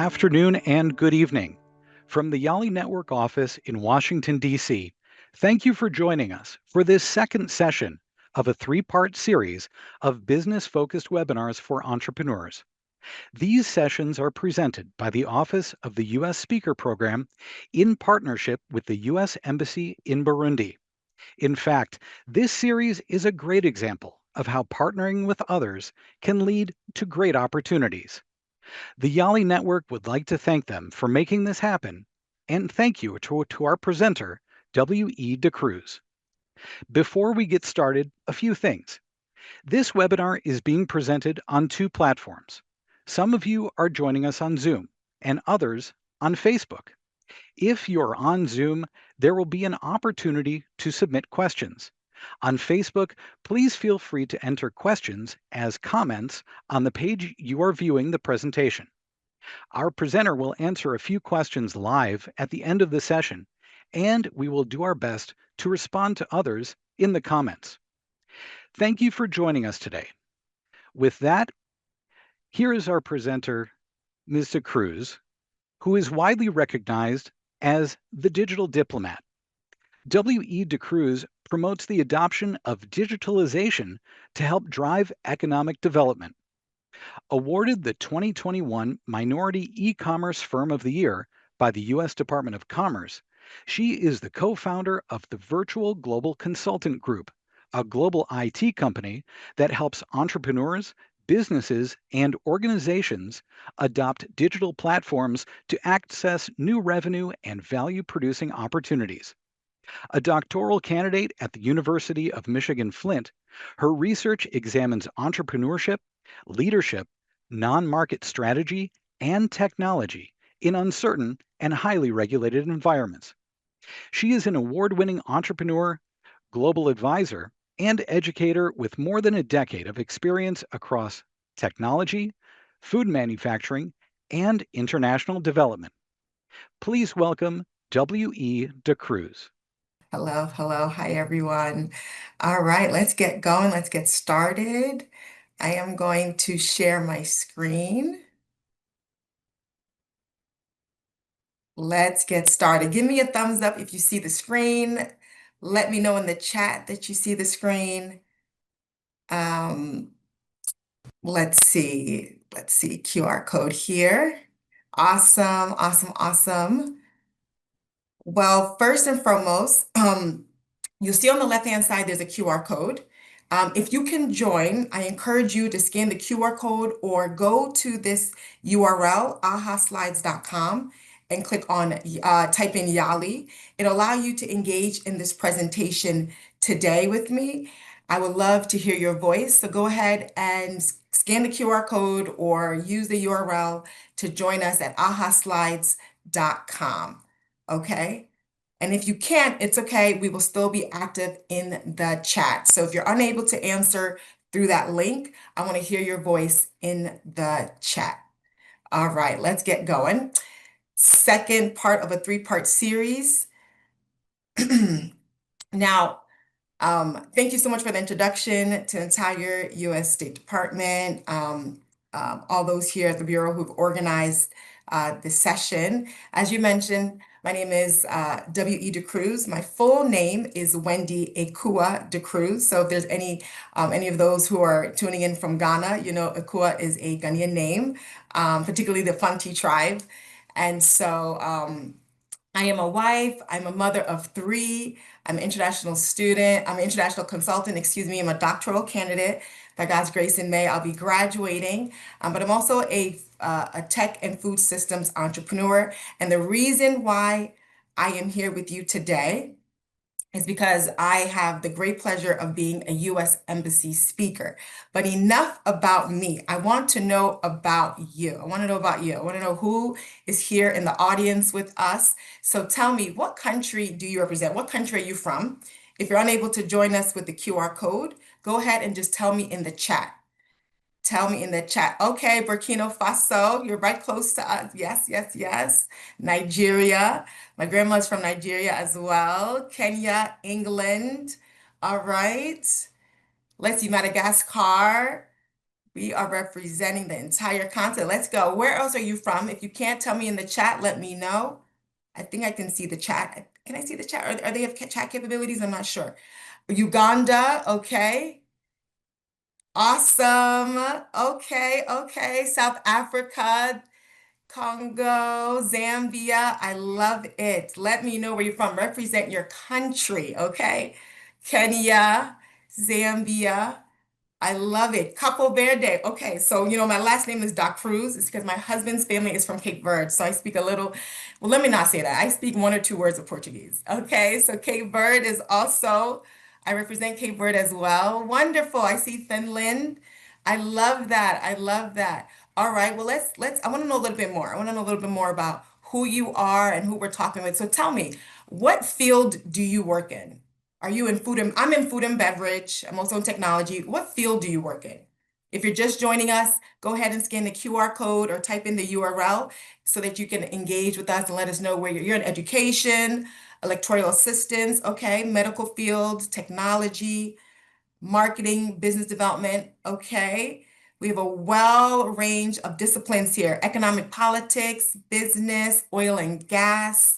afternoon, and good evening. From the YALI Network office in Washington, D.C., thank you for joining us for this second session of a three-part series of business-focused webinars for entrepreneurs. These sessions are presented by the Office of the U.S. Speaker Program in partnership with the U.S. Embassy in Burundi. In fact, this series is a great example of how partnering with others can lead to great opportunities. The YALI Network would like to thank them for making this happen, and thank you to our presenter, W.E. DeCruz. Before we get started, a few things. This webinar is being presented on two platforms. Some of you are joining us on Zoom, and others on Facebook. If you're on Zoom, there will be an opportunity to submit questions. On Facebook, please feel free to enter questions as comments on the page you are viewing the presentation. Our presenter will answer a few questions live at the end of the session, and we will do our best to respond to others in the comments. Thank you for joining us today. With that, here is our presenter, Ms. Cruz, who is widely recognized as the digital diplomat. W.E. DeCruz promotes the adoption of digitalization to help drive economic development. Awarded the 2021 Minority E-commerce Firm of the Year by the U.S. Department of Commerce, she is the co-founder of the Virtual Global Consultant Group, a global IT company that helps entrepreneurs, businesses, and organizations adopt digital platforms to access new revenue and value-producing opportunities. A doctoral candidate at the University of Michigan Flint, her research examines entrepreneurship, leadership, non-market strategy, and technology in uncertain and highly regulated environments. She is an award-winning entrepreneur, global advisor, and educator with more than a decade of experience across technology, food manufacturing, and international development. Please welcome W.E. DeCruz. Hello, hello. Hi, everyone. All right, let's get going. Let's get started. I am going to share my screen. Let's get started. Give me a thumbs up if you see the screen. Let me know in the chat that you see the screen. Let's see. QR code here. Awesome, awesome, awesome. Well, first and foremost, you'll see on the left-hand side, there's a QR code. If you can join, I encourage you to scan the QR code or go to this URL, ahaslides.com, and click on, type in YALI. It'll allow you to engage in this presentation today with me. I would love to hear your voice. So go ahead and scan the QR code or use the URL to join us at ahaslides.com. Okay? And if you can't, it's okay. We will still be active in the chat. So if you're unable to answer through that link, I want to hear your voice in the chat. All right, let's get going. Second part of a three-part series. Now, thank you so much for the introduction to the entire U.S. State Department, all those here at the Bureau who've organized this session. As you mentioned, my name is W.E. DeCruz. My full name is Wendy Ekua DeCruz. So if there's any of those who are tuning in from Ghana, you know Ekua is a Ghanaian name, particularly the Fanti tribe. And so I am a wife, I'm a mother of three, I'm an international student, I'm an international consultant, excuse me, I'm a doctoral candidate. By God's grace in May, I'll be graduating, but I'm also a tech and food systems entrepreneur. And the reason why I am here with you today is because I have the great pleasure of being a U.S. Embassy speaker. But enough about me. I want to know about you. I want to know about you. I want to know who is here in the audience with us. So tell me, what country do you represent? What country are you from? If you're unable to join us with the QR code, go ahead and just tell me in the chat. Tell me in the chat. Okay, Burkina Faso, you're right close to us. Yes, yes, yes. Nigeria. My grandma's from Nigeria as well. Kenya, England. All right. Let's see, Madagascar. We are representing the entire continent. Let's go. Where else are you from? If you can't tell me in the chat, let me know. I think I can see the chat. Can I see the chat? Are they have chat capabilities? I'm not sure. Uganda, okay. Awesome. Okay, okay. South Africa, Congo, Zambia. I love it. Let me know where you're from. Represent your country, okay? Kenya, Zambia. I love it. Capo Verde. Okay, so my last name is Doc Cruz. It's because my husband's family is from Cape Verde. So I speak a little, well, let me not say that. I speak one or two words of Portuguese. Okay, so Cape Verde is also, I represent Cape Verde as well. Wonderful. I see Finland. I love that. I love that. All right, well, I want to know a little bit more. I want to know a little bit more about who you are and who we're talking with. So tell me, what field do you work in? Are you in food and I'm in food and beverage. I'm also in technology. What field do you work in? If you're just joining us, go ahead and scan the QR code or type in the URL so that you can engage with us and let us know where you're in education, electoral assistance, okay, medical field, technology, marketing, business development, okay. We have a well range of disciplines here: economic politics, business, oil and gas,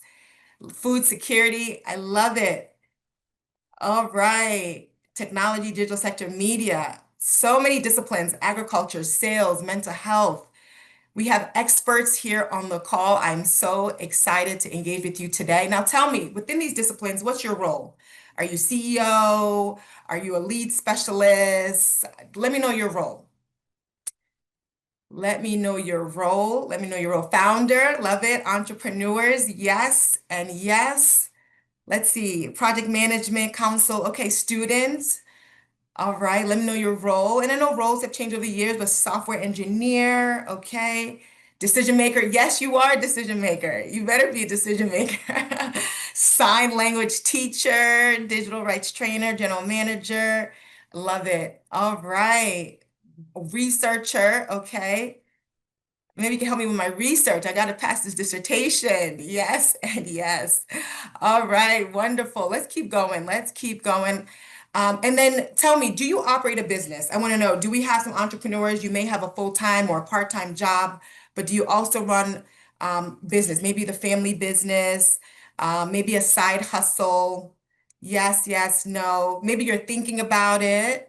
food security. I love it. All right. Technology, digital sector, media, so many disciplines, agriculture, sales, mental health. We have experts here on the call. I'm so excited to engage with you today. Now, tell me, within these disciplines, what's your role? Are you CEO? Are you a lead specialist? Let me know your role. Let me know your role. Let me know your role. Founder, love it. Entrepreneurs, yes and yes. Let's see. Project management council. Okay, students. All right, let me know your role. And I know roles have changed over the years, but software engineer, okay. Decision maker. Yes, you are a decision maker. You better be a decision maker. Sign language teacher, digital rights trainer, general manager. Love it. All right. Researcher, okay. Maybe you can help me with my research. I got to pass this dissertation. Yes and yes. All right, wonderful. Let's keep going. Let's keep going. And then tell me, do you operate a business? I want to know, do we have some entrepreneurs? You may have a full-time or a part-time job, but do you also run business? Maybe the family business, maybe a side hustle. Yes, yes, no. Maybe you're thinking about it.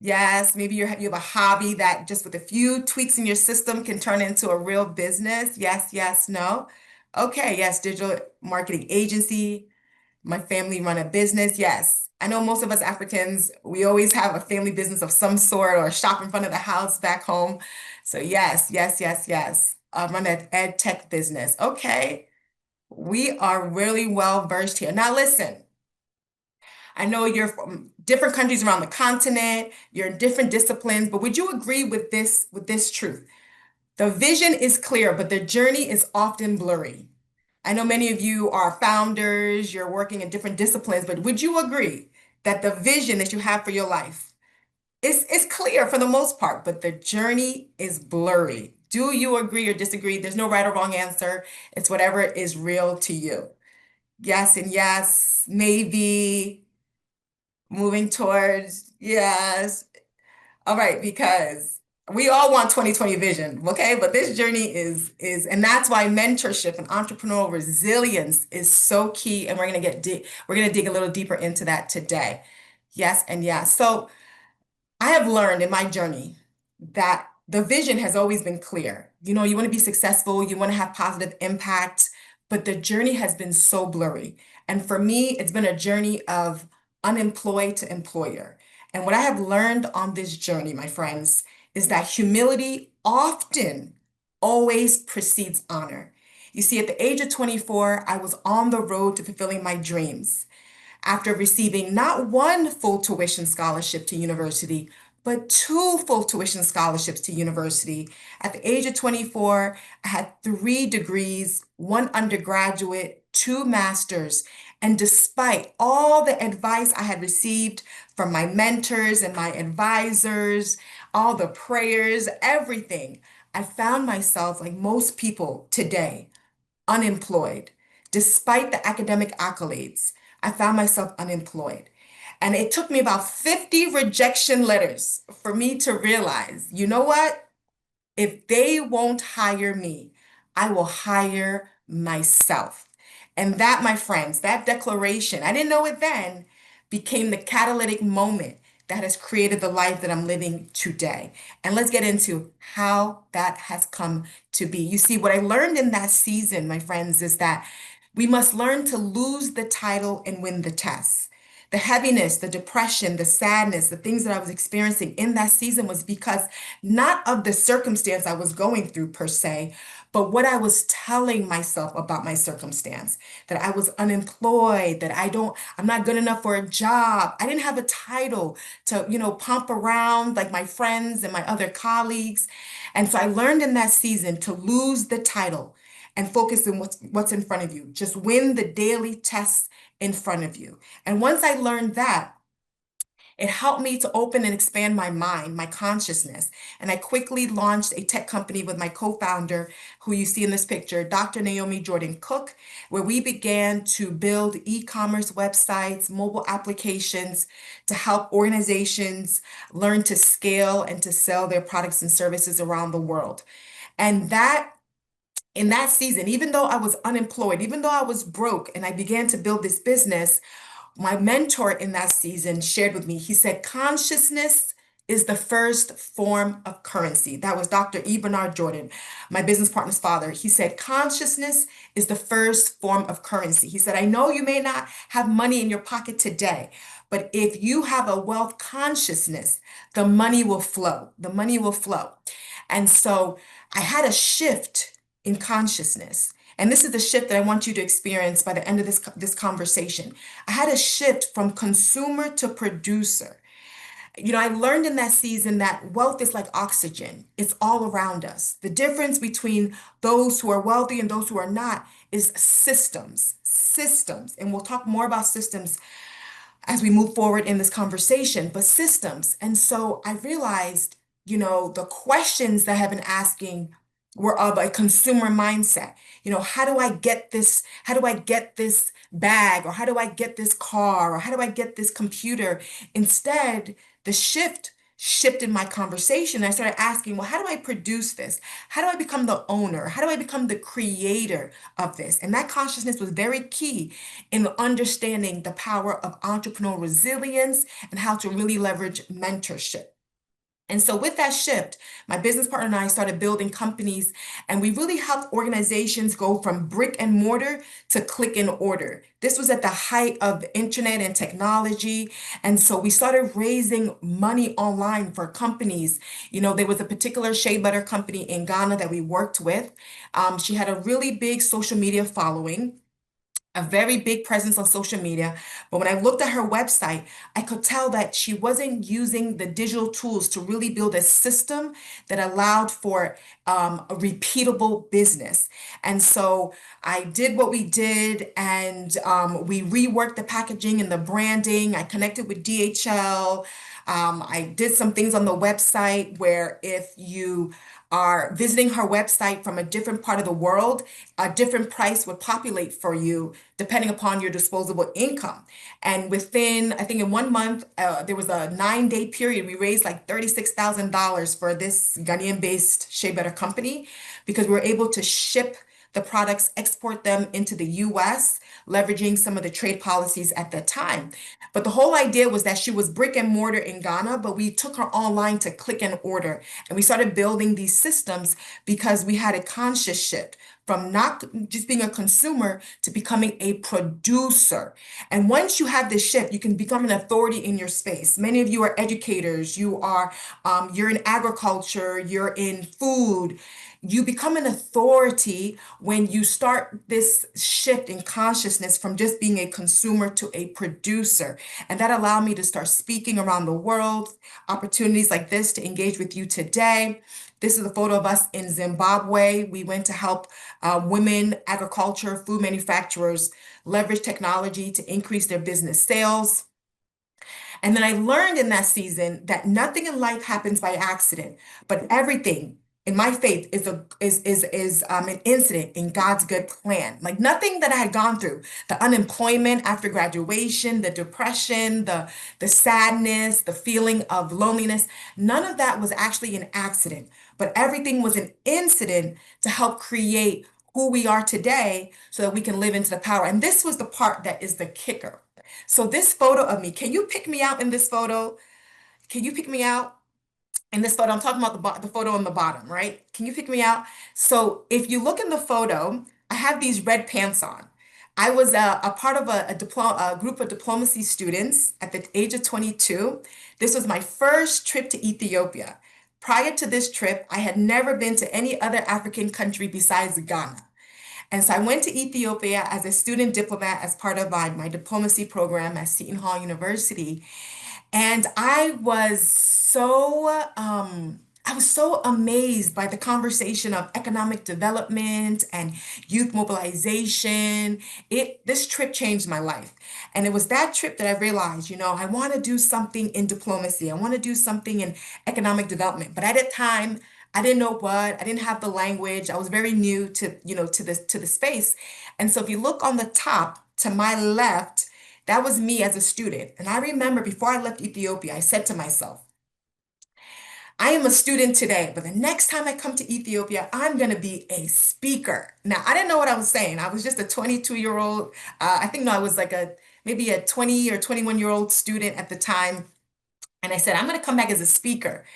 Yes, maybe you have a hobby that just with a few tweaks in your system can turn into a real business. Yes, yes, no. Okay, yes, digital marketing agency. My family run a business. Yes. I know most of us Africans, we always have a family business of some sort or a shop in front of the house back home. So yes, yes, yes, yes. Run an ed tech business. Okay. We are really well versed here. Now listen. I know you're from different countries around the continent, you're in different disciplines, but would you agree with this truth? The vision is clear, but the journey is often blurry. I know many of you are founders, you're working in different disciplines, but would you agree that the vision that you have for your life is clear for the most part, but the journey is blurry? Do you agree or disagree? There's no right or wrong answer. It's whatever is real to you. Yes and yes, maybe. Moving towards, yes. All right, because we all want 2020 vision, okay? But this journey and that's why mentorship and entrepreneurial resilience is so key. And we're gonna dig a little deeper into that today. Yes, and yes. So I have learned in my journey that the vision has always been clear. You want to be successful, you want to have positive impact, but the journey has been so blurry. And for me, it's been a journey of unemployed to employer. And what I have learned on this journey, my friends, is that humility often always precedes honor. You see, at the age of 24, I was on the road to fulfilling my dreams after receiving not one full tuition scholarship to university, but two full tuition scholarships to university. At the age of 24, I had 3 degrees, one undergraduate, two masters. And despite all the advice I had received from my mentors and my advisors, all the prayers, everything, I found myself, like most people today, unemployed. Despite the academic accolades, I found myself unemployed. And it took me about 50 rejection letters for me to realize, you know what? If they won't hire me, I will hire myself. And that, my friends, that declaration, I didn't know it then, became the catalytic moment that has created the life that I'm living today. And let's get into how that has come to be. You see, what I learned in that season, my friends, is that we must learn to lose the title and win the test. The heaviness, the depression, the sadness, the things that I was experiencing in that season was because not of the circumstance I was going through per se, but what I was telling myself about my circumstance, that I was unemployed, that I'm not good enough for a job. I didn't have a title to, pump around like my friends and my other colleagues. And so I learned in that season to lose the title and focus on what's in front of you. Just win the daily tests in front of you. And once I learned that, it helped me to open and expand my mind, my consciousness. And I quickly launched a tech company with my co-founder, who you see in this picture, Dr. Naomi Jordan Cook, where we began to build e-commerce websites, mobile applications to help organizations learn to scale and to sell their products and services around the world. And that in that season, even though I was unemployed, even though I was broke, and I began to build this business, my mentor in that season shared with me, he said, consciousness is the first form of currency. That was Dr. E. Bernard Jordan, my business partner's father. He said, consciousness is the first form of currency. He said, I know you may not have money in your pocket today, but if you have a wealth consciousness, the money will flow. The money will flow. And so I had a shift in consciousness. And this is the shift that I want you to experience by the end of this conversation. I had a shift from consumer to producer. I learned in that season that wealth is like oxygen. It's all around us. The difference between those who are wealthy and those who are not is systems, systems. And we'll talk more about systems as we move forward in this conversation, but systems. And so I realized, the questions that I've been asking were of a consumer mindset. How do I get this? How do I get this bag? Or how do I get this car? Or how do I get this computer? Instead, the shifted my conversation. I started asking, well, how do I produce this? How do I become the owner? How do I become the creator of this? And that consciousness was very key in understanding the power of entrepreneurial resilience and how to really leverage mentorship. And so with that shift, my business partner and I started building companies, and we really helped organizations go from brick and mortar to click and order. This was at the height of the internet and technology. And so we started raising money online for companies. There was a particular shea butter company in Ghana that we worked with. She had a really big social media following, a very big presence on social media. But when I looked at her website, I could tell that she wasn't using the digital tools to really build a system that allowed for a repeatable business. And so I did what we did, and we reworked the packaging and the branding. I connected with DHL. I did some things on the website where if you are visiting her website from a different part of the world, a different price would populate for you depending upon your disposable income. And within, I think in 1 month, there was a 9-day period. We raised like $36,000 for this Ghanaian-based shea butter company because we were able to ship the products, export them into the US, leveraging some of the trade policies at that time. But the whole idea was that she was brick and mortar in Ghana, but we took her online to click and order. And we started building these systems because we had a conscious shift from not just being a consumer to becoming a producer. And once you have this shift, you can become an authority in your space. Many of you are educators, you're in agriculture, you're in food. You become an authority when you start this shift in consciousness from just being a consumer to a producer. And that allowed me to start speaking around the world, opportunities like this to engage with you today. This is a photo of us in Zimbabwe. We went to help women, agriculture, food manufacturers leverage technology to increase their business sales. And then I learned in that season that nothing in life happens by accident, but everything in my faith is an incident in God's good plan. Like nothing that I had gone through, the unemployment after graduation, the depression, the sadness, the feeling of loneliness, none of that was actually an accident, but everything was an incident to help create who we are today so that we can live into the power. And this was the part that is the kicker. So this photo of me, can you pick me out in this photo? Can you pick me out? In this photo, I'm talking about the photo on the bottom, right? Can you pick me out? So if you look in the photo, I have these red pants on. I was a part of a group of diplomacy students at the age of 22. This was my first trip to Ethiopia. Prior to this trip, I had never been to any other African country besides Ghana. And so I went to Ethiopia as a student diplomat as part of my diplomacy program at Seton Hall University. And I was so amazed by the conversation of economic development and youth mobilization. This trip changed my life. And it was that trip that I realized, I want to do something in diplomacy. I want to do something in economic development. But at that time, I didn't know what, I didn't have the language. I was very new to the space. And so if you look on the top to my left, that was me as a student. And I remember before I left Ethiopia, I said to myself, I am a student today, but the next time I come to Ethiopia, I'm going to be a speaker. Now, I didn't know what I was saying. I was just a 22-year-old. I think, no, I was like maybe a 20 or 21-year-old student at the time. And I said, I'm going to come back as a speaker.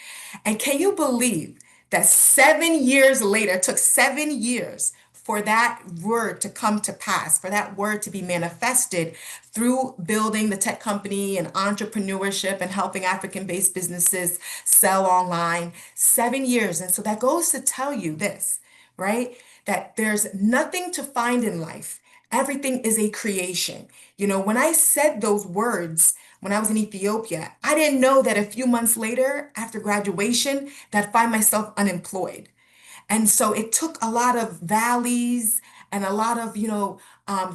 And can you believe that 7 years later, it took 7 years for that word to come to pass, for that word to be manifested through building the tech company and entrepreneurship and helping African-based businesses sell online? 7 years. And so that goes to tell you this, right? That there's nothing to find in life. Everything is a creation. When I said those words, when I was in Ethiopia, I didn't know that a few months later, after graduation, that I'd find myself unemployed. And so it took a lot of valleys and a lot of,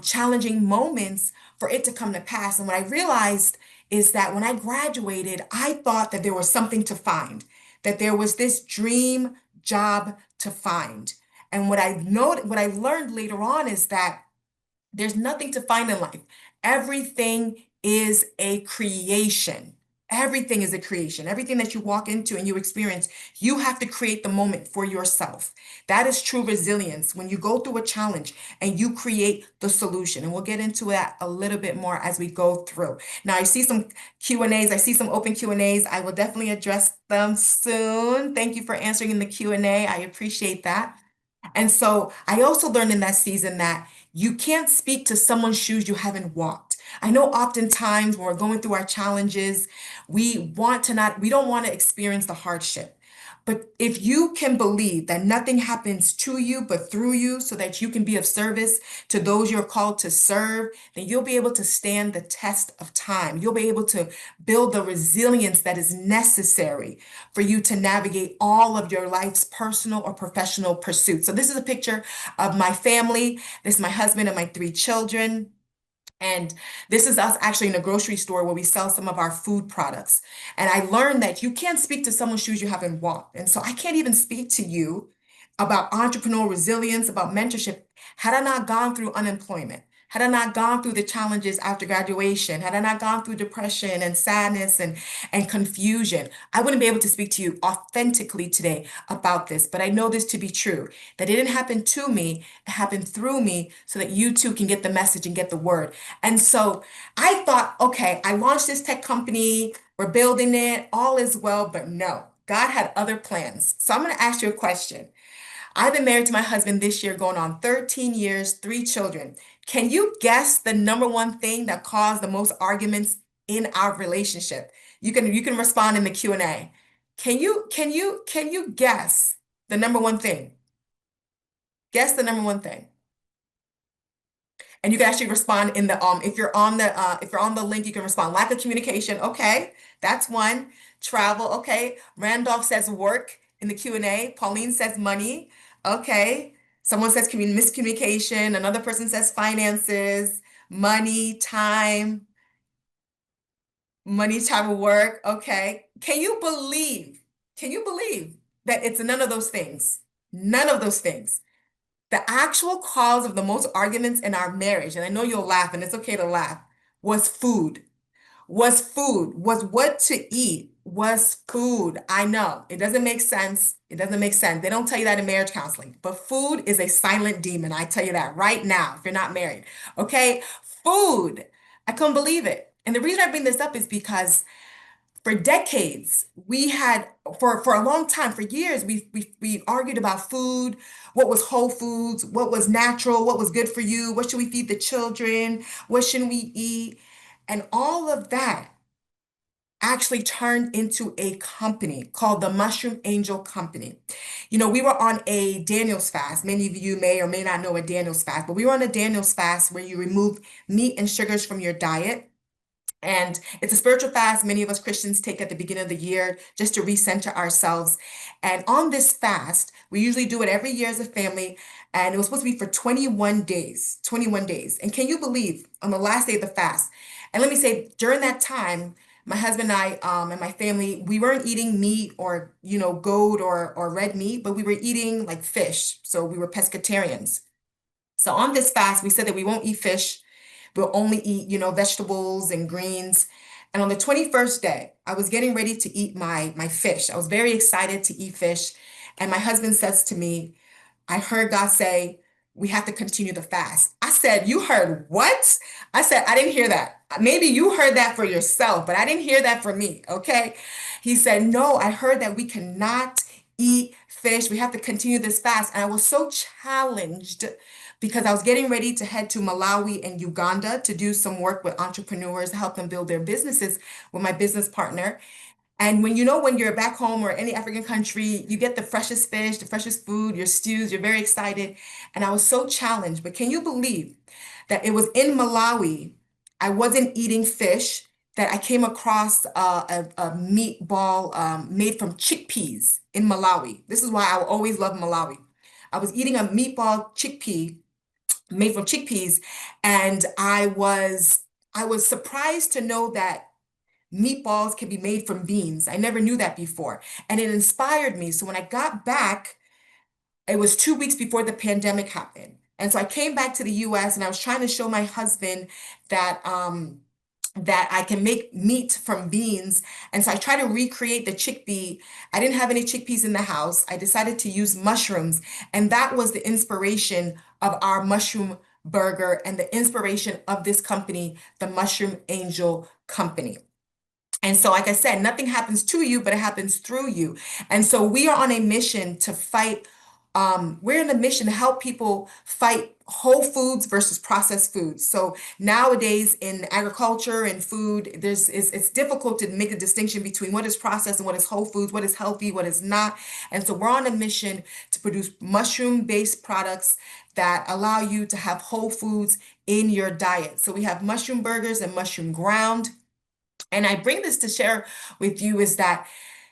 challenging moments for it to come to pass. And what I realized is that when I graduated, I thought that there was something to find, that there was this dream job to find. And what I learned later on is that there's nothing to find in life. Everything is a creation. Everything is a creation. Everything that you walk into and you experience, you have to create the moment for yourself. That is true resilience when you go through a challenge and you create the solution. And we'll get into that a little bit more as we go through. Now, I see some Q&As. I see some open Q&As. I will definitely address them soon. Thank you for answering in the Q&A. I appreciate that. And so I also learned in that season that you can't speak to someone's shoes you haven't walked. I know oftentimes when we're going through our challenges, we don't want to experience the hardship. But if you can believe that nothing happens to you but through you so that you can be of service to those you're called to serve, then you'll be able to stand the test of time. You'll be able to build the resilience that is necessary for you to navigate all of your life's personal or professional pursuits. So this is a picture of my family. This is my husband and my three children. And this is us actually in a grocery store where we sell some of our food products. And I learned that you can't speak to someone's shoes you haven't walked. And so I can't even speak to you about entrepreneurial resilience, about mentorship, had I not gone through unemployment, had I not gone through the challenges after graduation, had I not gone through depression and sadness and confusion, I wouldn't be able to speak to you authentically today about this. But I know this to be true, that it didn't happen to me, it happened through me so that you too can get the message and get the word. And so I thought, okay, I launched this tech company, we're building it, all is well, but no, God had other plans. So I'm going to ask you a question. I've been married to my husband this year, going on 13 years, three children. Can you guess the number one thing that caused the most arguments in our relationship? You can respond in the Q&A. Can you guess the number one thing? Guess the number one thing. And you can actually respond in the if you're on the link, you can respond. Lack of communication. Okay, that's one. Travel. Okay. Randolph says work in the Q&A. Pauline says money. Okay. Someone says miscommunication. Another person says finances, money, time, money, time, work. Okay. Can you believe? Can you believe that it's none of those things. None of those things. The actual cause of the most arguments in our marriage, and I know you'll laugh, and it's okay to laugh, was food. Was food, was what to eat, was food. I know it doesn't make sense. It doesn't make sense. They don't tell you that in marriage counseling, but food is a silent demon. I tell you that right now, if you're not married. Okay? Food. I couldn't believe it. And the reason I bring this up is because for decades, we had for a long time, for years, we argued about food, what was whole foods, what was natural, what was good for you, what should we feed the children, what shouldn't we eat, and all of that actually turned into a company called the Mushroom Angel Company. You know, we were on a Daniel's fast. Many of you may or may not know a Daniel's fast, but we were on a Daniel's fast where you remove meat and sugars from your diet. And it's a spiritual fast many of us Christians take at the beginning of the year just to recenter ourselves. And on this fast, we usually do it every year as a family. And it was supposed to be for 21 days, 21 days. And can you believe on the last day of the fast? And let me say, during that time, my husband and I and my family, we weren't eating meat or, goat or red meat, but we were eating like fish. So we were pescatarians. So on this fast, we said that we won't eat fish. We'll only eat, vegetables and greens. And on the 21st day, I was getting ready to eat my fish. I was very excited to eat fish. And my husband says to me, I heard God say, we have to continue the fast. I said, you heard what? I said, I didn't hear that. Maybe you heard that for yourself, but I didn't hear that for me. Okay. He said, no, I heard that we cannot eat fish. We have to continue this fast. And I was so challenged because I was getting ready to head to Malawi and Uganda to do some work with entrepreneurs, help them build their businesses with my business partner. And when you're back home or any African country, you get the freshest fish, the freshest food, your stews, you're very excited. And I was so challenged. But can you believe that it was in Malawi, I wasn't eating fish, that I came across a meatball made from chickpeas in Malawi. This is why I will always love Malawi. I was eating a meatball chickpea made from chickpeas, and I was surprised to know that meatballs can be made from beans. I never knew that before. And it inspired me. So when I got back, it was 2 weeks before the pandemic happened. And so I came back to the US and I was trying to show my husband that that I can make meat from beans. And so I tried to recreate the chickpea. I didn't have any chickpeas in the house. I decided to use mushrooms. And that was the inspiration of our mushroom burger and the inspiration of this company, the Mushroom Angel Company. And so, like I said, nothing happens to you, but it happens through you. And so we are on a mission to fight. We're on a mission to help people fight whole foods versus processed foods. So nowadays in agriculture and food, it's difficult to make a distinction between what is processed and what is whole foods, what is healthy, what is not. And so we're on a mission to produce mushroom-based products that allow you to have whole foods in your diet. So we have mushroom burgers and mushroom ground. And I bring this to share with you is that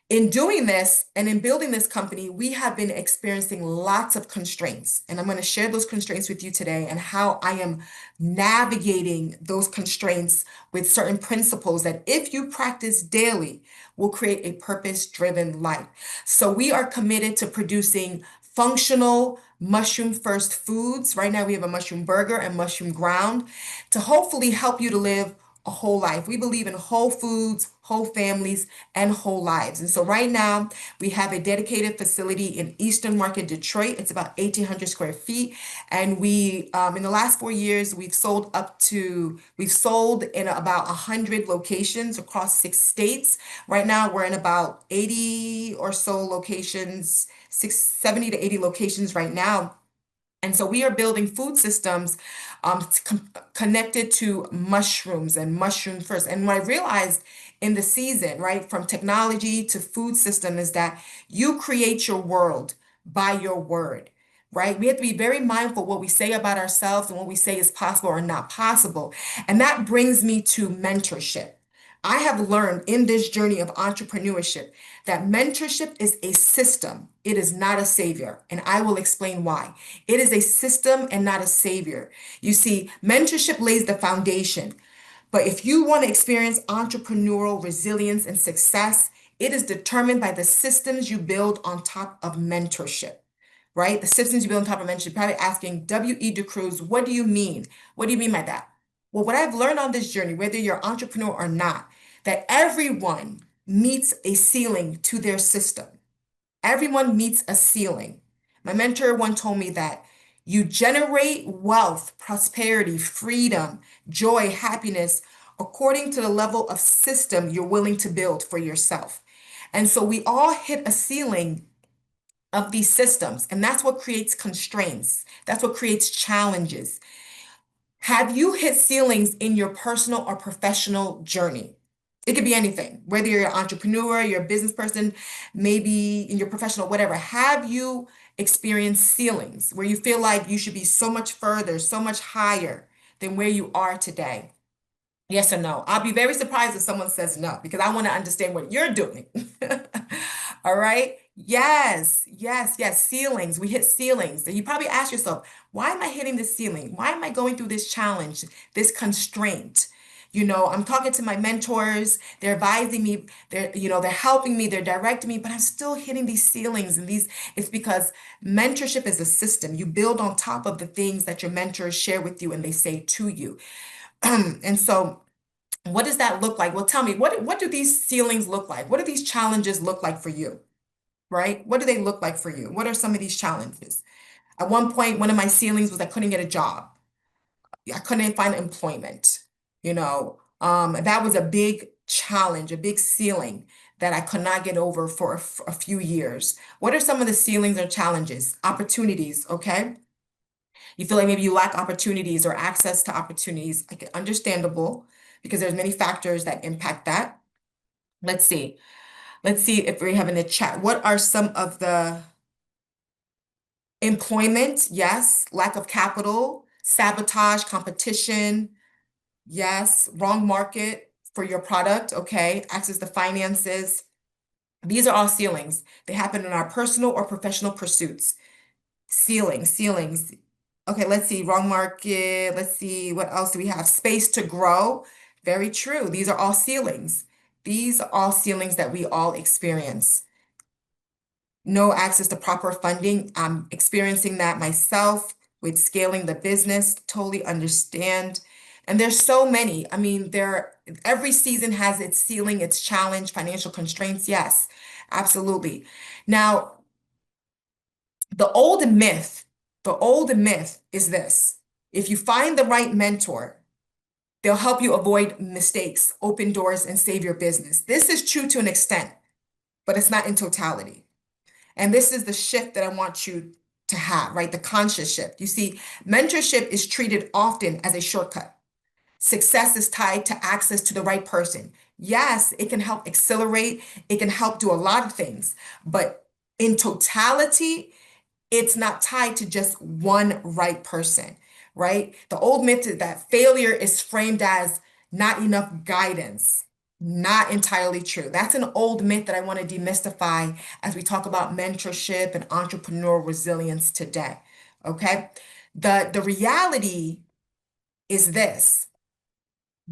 in doing this and in building this company, we have been experiencing lots of constraints. And I'm going to share those constraints with you today and how I am navigating those constraints with certain principles that, if you practice daily, will create a purpose-driven life. So we are committed to producing functional mushroom first foods. Right now, we have a mushroom burger and mushroom ground to hopefully help you to live a whole life. We believe in whole foods, whole families, and whole lives. And so right now we have a dedicated facility in Eastern Market, Detroit. It's about 1,800 square feet. And we, in the last 4 years, we've sold in about 100 locations across 6 states. Right now we're in about 80 or so locations, 70 to 80 locations right now. And so we are building food systems connected to mushrooms and mushroom first. And what I realized in the season, right, from technology to food system is that you create your world by your word, right? We have to be very mindful what we say about ourselves and what we say is possible or not possible. And that brings me to mentorship. I have learned in this journey of entrepreneurship that mentorship is a system. It is not a savior. And I will explain why. It is a system and not a savior. You see, mentorship lays the foundation. But if you want to experience entrepreneurial resilience and success, It is determined by the systems you build on top of mentorship, right? The systems you build on top of mentorship. Probably asking W.E. De Cruz, what do you mean? What do you mean by that? Well, what I've learned on this journey, whether you're an entrepreneur or not, that everyone meets a ceiling to their system. Everyone meets a ceiling. My mentor once told me that you generate wealth, prosperity, freedom, joy, happiness according to the level of system you're willing to build for yourself. And so we all hit a ceiling of these systems, and that's what creates constraints. That's what creates challenges. Have you hit ceilings in your personal or professional journey? It could be anything, whether you're an entrepreneur, you're a business person, maybe in your professional, whatever. Have you experienced ceilings where you feel like you should be so much further, so much higher than where you are today? Yes or no? I'll be very surprised if someone says no, because I want to understand what you're doing. All right. Yes, yes, yes. Ceilings. We hit ceilings. And you probably ask yourself, why am I hitting this ceiling? Why am I going through this challenge, this constraint? I'm talking to my mentors, they're advising me, they're helping me, they're directing me, but I'm still hitting these ceilings. And it's because mentorship is a system. You build on top of the things that your mentors share with you and they say to you. And so, what does that look like? Well, tell me, what do these ceilings look like? What do these challenges look like for you, right? What do they look like for you? What are some of these challenges? At one point, one of my ceilings was I couldn't get a job. I couldn't find employment. That was a big challenge, a big ceiling that I could not get over for a few years. What are some of the ceilings or challenges? Opportunities, okay? You feel like maybe you lack opportunities or access to opportunities. Like, understandable, because there's many factors that impact that. Let's see. Let's see if we have in the chat. What are some of the employment? Yes. Lack of capital, sabotage, competition. Yes. Wrong market for your product. Okay. Access to finances. These are all ceilings. They happen in our personal or professional pursuits. Ceilings. Okay, let's see. Wrong market. Let's see. What else do we have? Space to grow. Very true. These are all ceilings. These are all ceilings that we all experience. No access to proper funding. I'm experiencing that myself with scaling the business. Totally understand. And there's so many. I mean, every season has its ceiling, its challenge, financial constraints. Yes, absolutely. Now, the old myth, the old myth is this. If you find the right mentor, they'll help you avoid mistakes, open doors, and save your business. This is true to an extent, but it's not in totality. And this is the shift that I want you to have, right? The conscious shift. You see, mentorship is treated often as a shortcut. Success is tied to access to the right person. Yes, it can help accelerate, it can help do a lot of things, but in totality, it's not tied to just one right person, right? The old myth is that failure is framed as not enough guidance. Not entirely true. That's an old myth that I want to demystify as we talk about mentorship and entrepreneurial resilience today. Okay. The reality is this.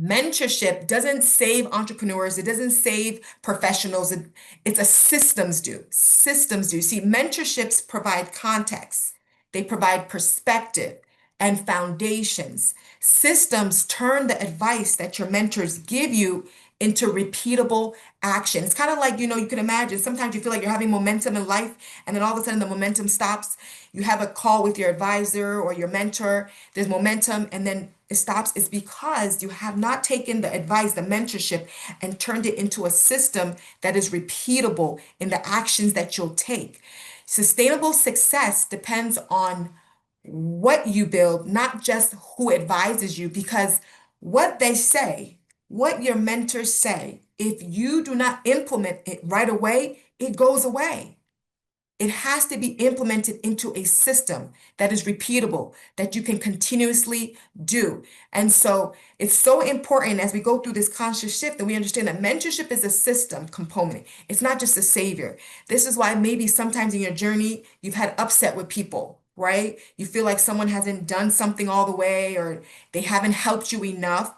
Mentorship doesn't save entrepreneurs. It doesn't save professionals. It's a systems do. Systems do. See, mentorships provide context. They provide perspective and foundations. Systems turn the advice that your mentors give you into repeatable action. It's kind of like, you can imagine sometimes you feel like you're having momentum in life, and then all of a sudden the momentum stops. You have a call with your advisor or your mentor, there's momentum, and then it stops. It's because you have not taken the advice, the mentorship, and turned it into a system that is repeatable in the actions that you'll take. Sustainable success depends on what you build, not just who advises you, because what they say, what your mentors say, if you do not implement it right away, it goes away. It has to be implemented into a system that is repeatable, that you can continuously do. And so it's so important as we go through this conscious shift that we understand that mentorship is a system component. It's not just a savior. This is why maybe sometimes in your journey, you've had upset with people, right? You feel like someone hasn't done something all the way or they haven't helped you enough.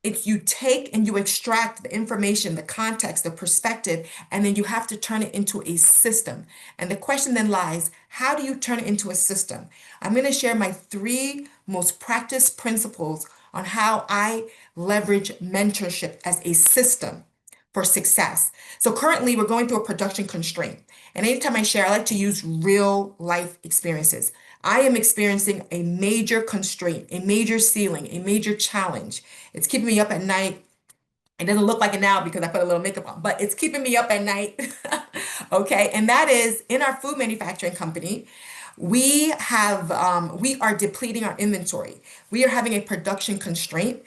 It's you take and you extract the information, the context, the perspective, and then you have to turn it into a system. And the question then lies, how do you turn it into a system? I'm going to share my three most practiced principles on how I leverage mentorship as a system for success. So currently we're going through a production constraint. And anytime I share, I like to use real life experiences. I am experiencing a major constraint, a major ceiling, a major challenge. It's keeping me up at night. It doesn't look like it now because I put a little makeup on, but it's keeping me up at night. Okay. And that is in our food manufacturing company. We are depleting our inventory. We are having a production constraint.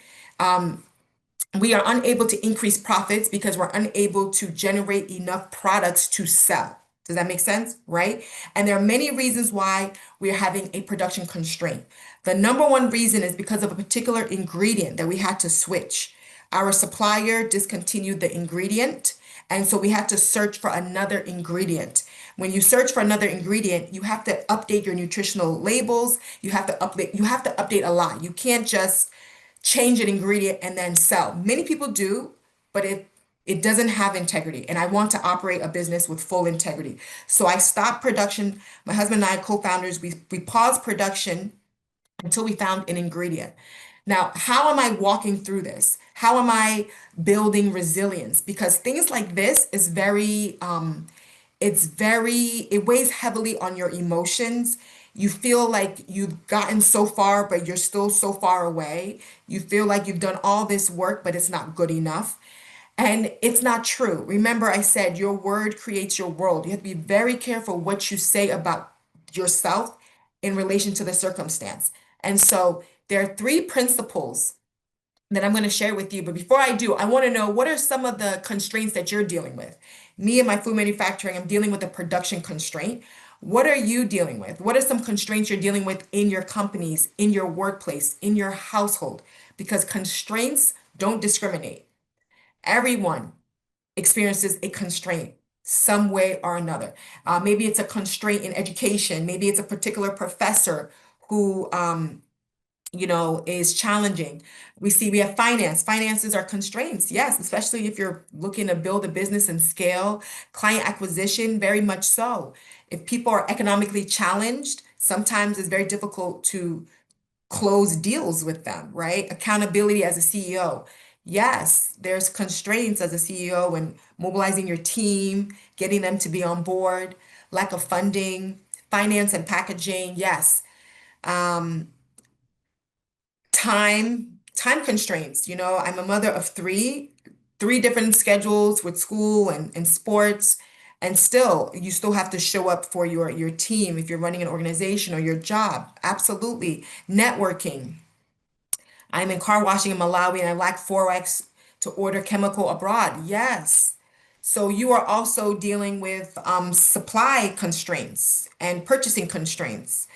We are unable to increase profits because we're unable to generate enough products to sell. Does that make sense? Right? And there are many reasons why we are having a production constraint. The number one reason is because of a particular ingredient that we had to switch. Our supplier discontinued the ingredient, and so we had to search for another ingredient. When you search for another ingredient, you have to update your nutritional labels. You have to update a lot. You can't just change an ingredient and then sell. Many people do, but it doesn't have integrity. And I want to operate a business with full integrity. So I stopped production. My husband and I, co-founders, we paused production until we found an ingredient. Now, how am I walking through this? How am I building resilience? Because things like this is it weighs heavily on your emotions. You feel like you've gotten so far, but you're still so far away. You feel like you've done all this work, but it's not good enough. And it's not true. Remember, I said your word creates your world. You have to be very careful what you say about yourself in relation to the circumstance. And so there are three principles that I'm going to share with you. But before I do, I want to know what are some of the constraints that you're dealing with? Me and my food manufacturing, I'm dealing with a production constraint. What are you dealing with? What are some constraints you're dealing with in your companies, in your workplace, in your household? Because constraints don't discriminate. Everyone experiences a constraint some way or another. Maybe it's a constraint in education. Maybe it's a particular professor who is challenging. We have finance. Finances are constraints, yes, especially if you're looking to build a business and scale. Client acquisition, very much so. If people are economically challenged, sometimes it's very difficult to close deals with them, right? Accountability as a CEO. Yes, there's constraints as a CEO and mobilizing your team, getting them to be on board, lack of funding, finance and packaging. Yes. Um, time constraints. I'm a mother of three different schedules with school and sports, and still you still have to show up for your team if you're running an organization or your job. Absolutely. Networking. I'm in car washing in Malawi and I lack Forex to order chemical abroad. Yes. So you are also dealing with supply constraints and purchasing constraints.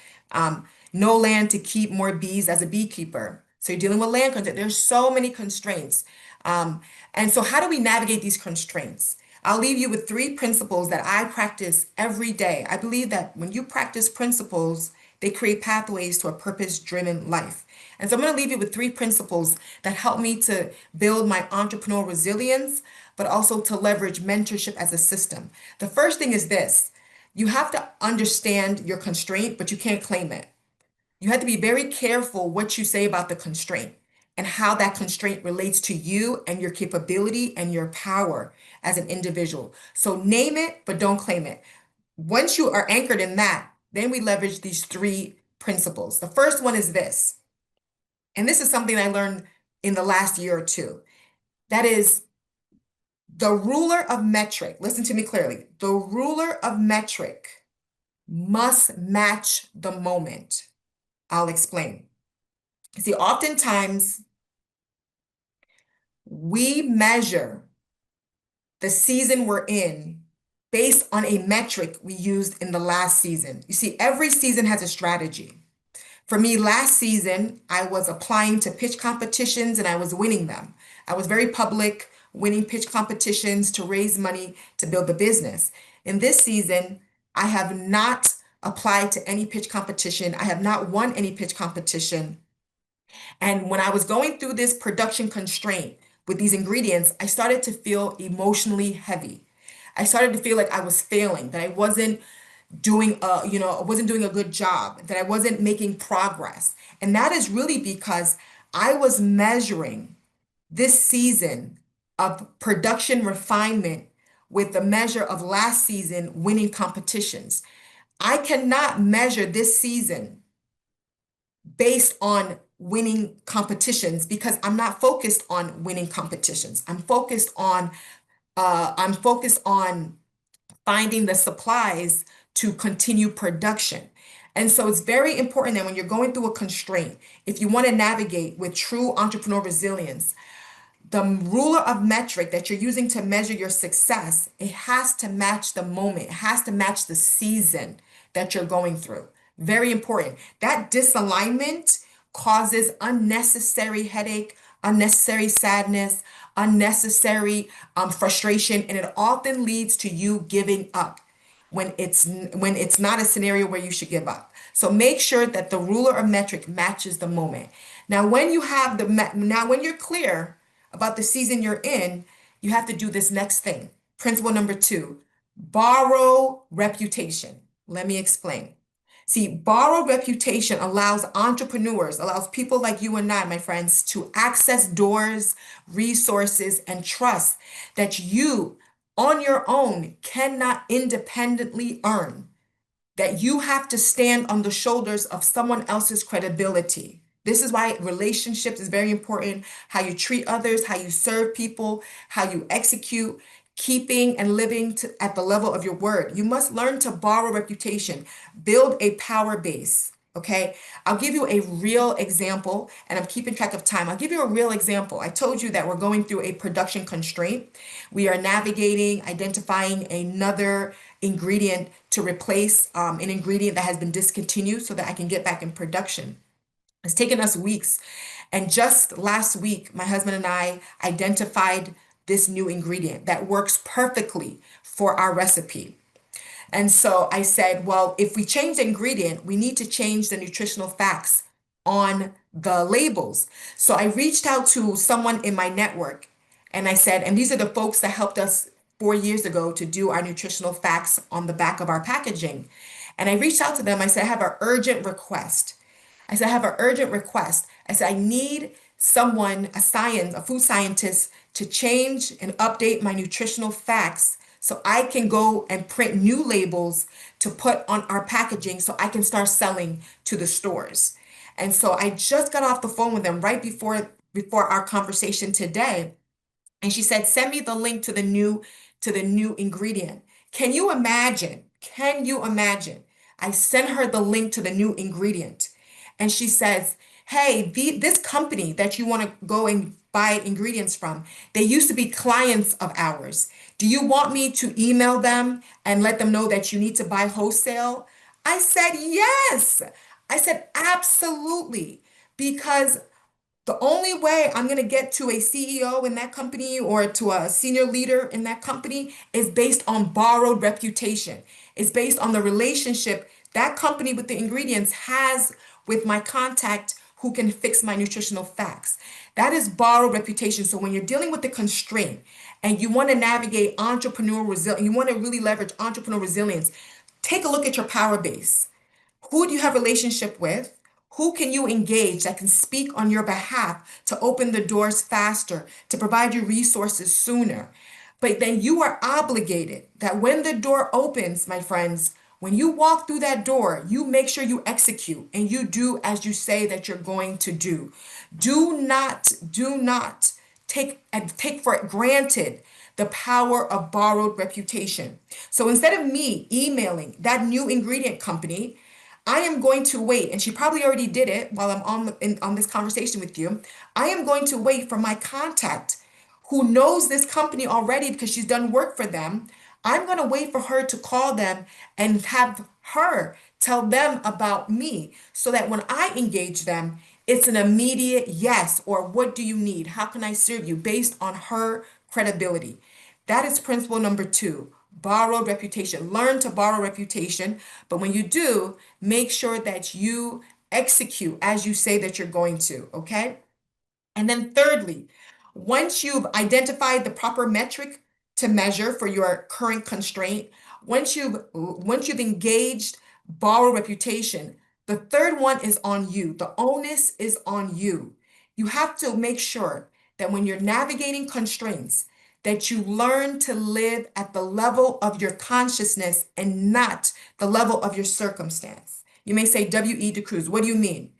No land to keep more bees as a beekeeper. So you're dealing with land constraints. There's so many constraints. And so how do we navigate these constraints? I'll leave you with three principles that I practice every day. I believe that when you practice principles, they create pathways to a purpose-driven life. And so I'm going to leave you with three principles that help me to build my entrepreneurial resilience, but also to leverage mentorship as a system. The first thing is this: you have to understand your constraint, but you can't claim it. You have to be very careful what you say about the constraint and how that constraint relates to you and your capability and your power as an individual. So name it, but don't claim it. Once you are anchored in that, then we leverage these three principles. The first one is this, and this is something I learned in the last year or two. That is the ruler of metric. Listen to me clearly. The ruler of metric must match the moment. I'll explain. See, oftentimes we measure the season we're in based on a metric we used in the last season. You see, every season has a strategy. For me, last season, I was applying to pitch competitions and I was winning them. I was very public, winning pitch competitions to raise money to build the business. In this season, I have not applied to any pitch competition. I have not won any pitch competition. And when I was going through this production constraint with these ingredients, I started to feel emotionally heavy. I started to feel like I was failing, that I wasn't I wasn't doing a good job, that I wasn't making progress. And that is really because I was measuring this season of production refinement with the measure of last season winning competitions. I cannot measure this season based on winning competitions because I'm not focused on winning competitions. I'm focused on finding the supplies to continue production. And so it's very important that when you're going through a constraint, if you want to navigate with true entrepreneur resilience, the ruler of metric that you're using to measure your success, it has to match the moment, it has to match the season that you're going through. Very important. That disalignment causes unnecessary headache, unnecessary sadness, unnecessary frustration, and it often leads to you giving up when it's not a scenario where you should give up. So make sure that the ruler or metric matches the moment. Now when you're clear about the season you're in, you have to do this next thing. Principle number 2, borrow reputation. Let me explain. See, borrowed reputation allows people like you and I, my friends, to access doors, resources, and trust that you on your own cannot independently earn, that you have to stand on the shoulders of someone else's credibility. This is why relationships is very important. How you treat others, how you serve people, how you execute, keeping and living at the level of your word. You must learn to borrow reputation, build a power base. Okay, I'll give you a real example, and I'm keeping track of time. I'll give you a real example. I told you that we're going through a production constraint. We are navigating, identifying another ingredient to replace an ingredient that has been discontinued so that I can get back in production. It's taken us weeks. And just last week, my husband and I identified this new ingredient that works perfectly for our recipe. And so I said, well, if we change the ingredient, we need to change the nutritional facts on the labels. So I reached out to someone in my network and I said, and these are the folks that helped us 4 years ago to do our nutritional facts on the back of our packaging. And I reached out to them. I said, I have an urgent request. I said, I have an urgent request. I said, I need someone, a food scientist, to change and update my nutritional facts so I can go and print new labels to put on our packaging so I can start selling to the stores. And so I just got off the phone with them right before our conversation today. And she said, send me the link to the new ingredient. Can you imagine? Can you imagine? I sent her the link to the new ingredient. And she says, hey, this company that you want to go and buy ingredients from, they used to be clients of ours. Do you want me to email them and let them know that you need to buy wholesale? I said, yes. I said, absolutely. Because the only way I'm going to get to a CEO in that company or to a senior leader in that company is based on borrowed reputation. It's based on the relationship that company with the ingredients has with my contact who can fix my nutritional facts. That is borrowed reputation. So when you're dealing with the constraint and you want to navigate entrepreneurial resilience, you want to really leverage entrepreneurial resilience, take a look at your power base. Who do you have a relationship with? Who can you engage that can speak on your behalf to open the doors faster, to provide you resources sooner? But then you are obligated that when the door opens, my friends, when you walk through that door, you make sure you execute and you do as you say that you're going to do. Do not take for granted the power of borrowed reputation. So instead of me emailing that new ingredient company, I am going to wait, and she probably already did it while I'm on this conversation with you. I am going to wait for my contact who knows this company already because she's done work for them. I'm going to wait for her to call them and have her tell them about me so that when I engage them, it's an immediate yes or what do you need? How can I serve you based on her credibility? That is principle number 2, borrowed reputation. Learn to borrow reputation, but when you do, make sure that you execute as you say that you're going to, okay? And then thirdly, once you've identified the proper metric to measure for your current constraint, once you've engaged borrow reputation, the third one is on you. The onus is on you. You have to make sure that when you're navigating constraints, that you learn to live at the level of your consciousness and not the level of your circumstance. You may say, W.E. De Cruz, what do you mean?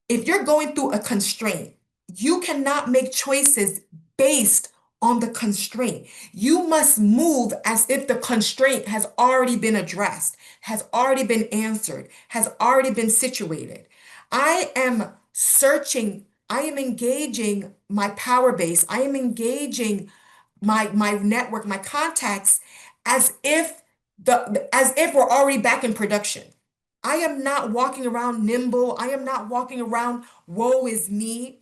If you're going through a constraint, you cannot make choices based on the constraint. You must move as if the constraint has already been addressed, has already been answered, has already been situated. I am searching, I am engaging my power base, I am engaging my network, my contacts, as if as if we're already back in production. I am not walking around nimble. I am not walking around, woe is me.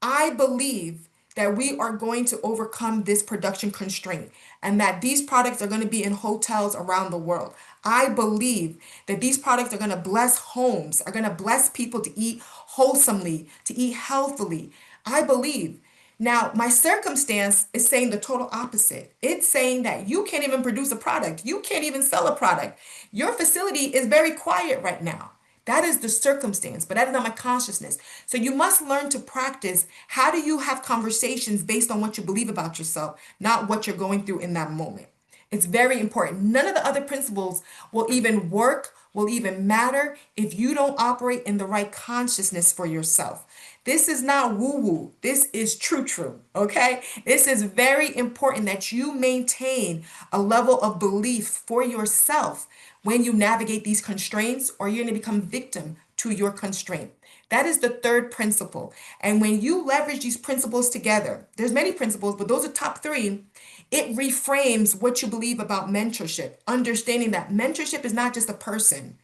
I believe that we are going to overcome this production constraint and that these products are going to be in hotels around the world. I believe that these products are going to bless homes, are going to bless people to eat wholesomely, to eat healthily. I believe. Now, my circumstance is saying the total opposite. It's saying that you can't even produce a product. You can't even sell a product. Your facility is very quiet right now. That is the circumstance, but that is not my consciousness. So you must learn to practice how do you have conversations based on what you believe about yourself, not what you're going through in that moment. It's very important. None of the other principles will even work, will even matter if you don't operate in the right consciousness for yourself. This is not woo woo. This is true, true. Okay. This is very important that you maintain a level of belief for yourself when you navigate these constraints, or you're going to become victim to your constraint. That is the third principle. And when you leverage these principles together, there's many principles, but those are top three. It reframes what you believe about mentorship, understanding that mentorship is not just a person.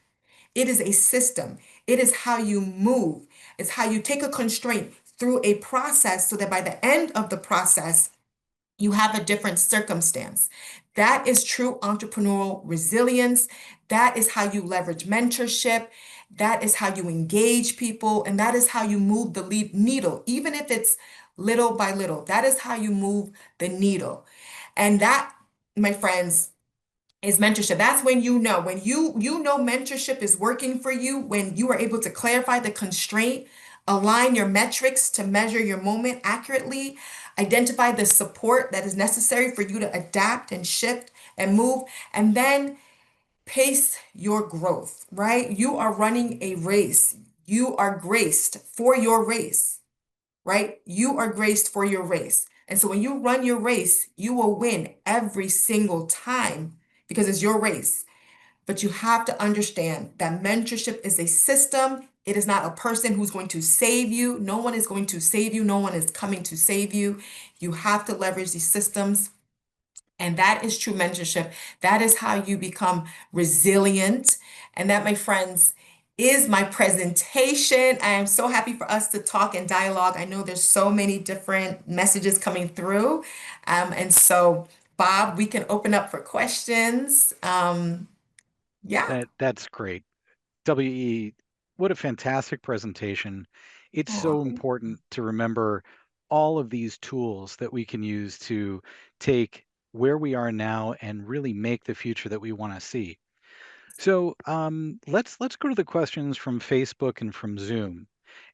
It is a system. It is how you move. It's how you take a constraint through a process so that by the end of the process, you have a different circumstance. That is true entrepreneurial resilience. That is how you leverage mentorship. That is how you engage people. And that is how you move the lead needle, even if it's little by little. That is how you move the needle. And that, my friends, is mentorship. That's when you know mentorship is working for you, when you are able to clarify the constraint, align your metrics to measure your moment accurately, identify the support that is necessary for you to adapt and shift and move, and then pace your growth, right? You are running a race. You are graced for your race, right? You are graced for your race. And so when you run your race, you will win every single time because it's your race. But you have to understand that mentorship is a system. It is not a person who's going to save you. No one is going to save you. No one is coming to save you. You have to leverage these systems. And that is true mentorship. That is how you become resilient. And that, my friends, is my presentation. I am so happy for us to talk and dialogue. I know there's so many different messages coming through. And so, Bob, we can open up for questions. Yeah. That's great. WE, what a fantastic presentation. It's Oh, so thank you. important to remember all of these tools that we can use to take where we are now and really make the future that we want to see. So let's go to the questions from Facebook and from Zoom,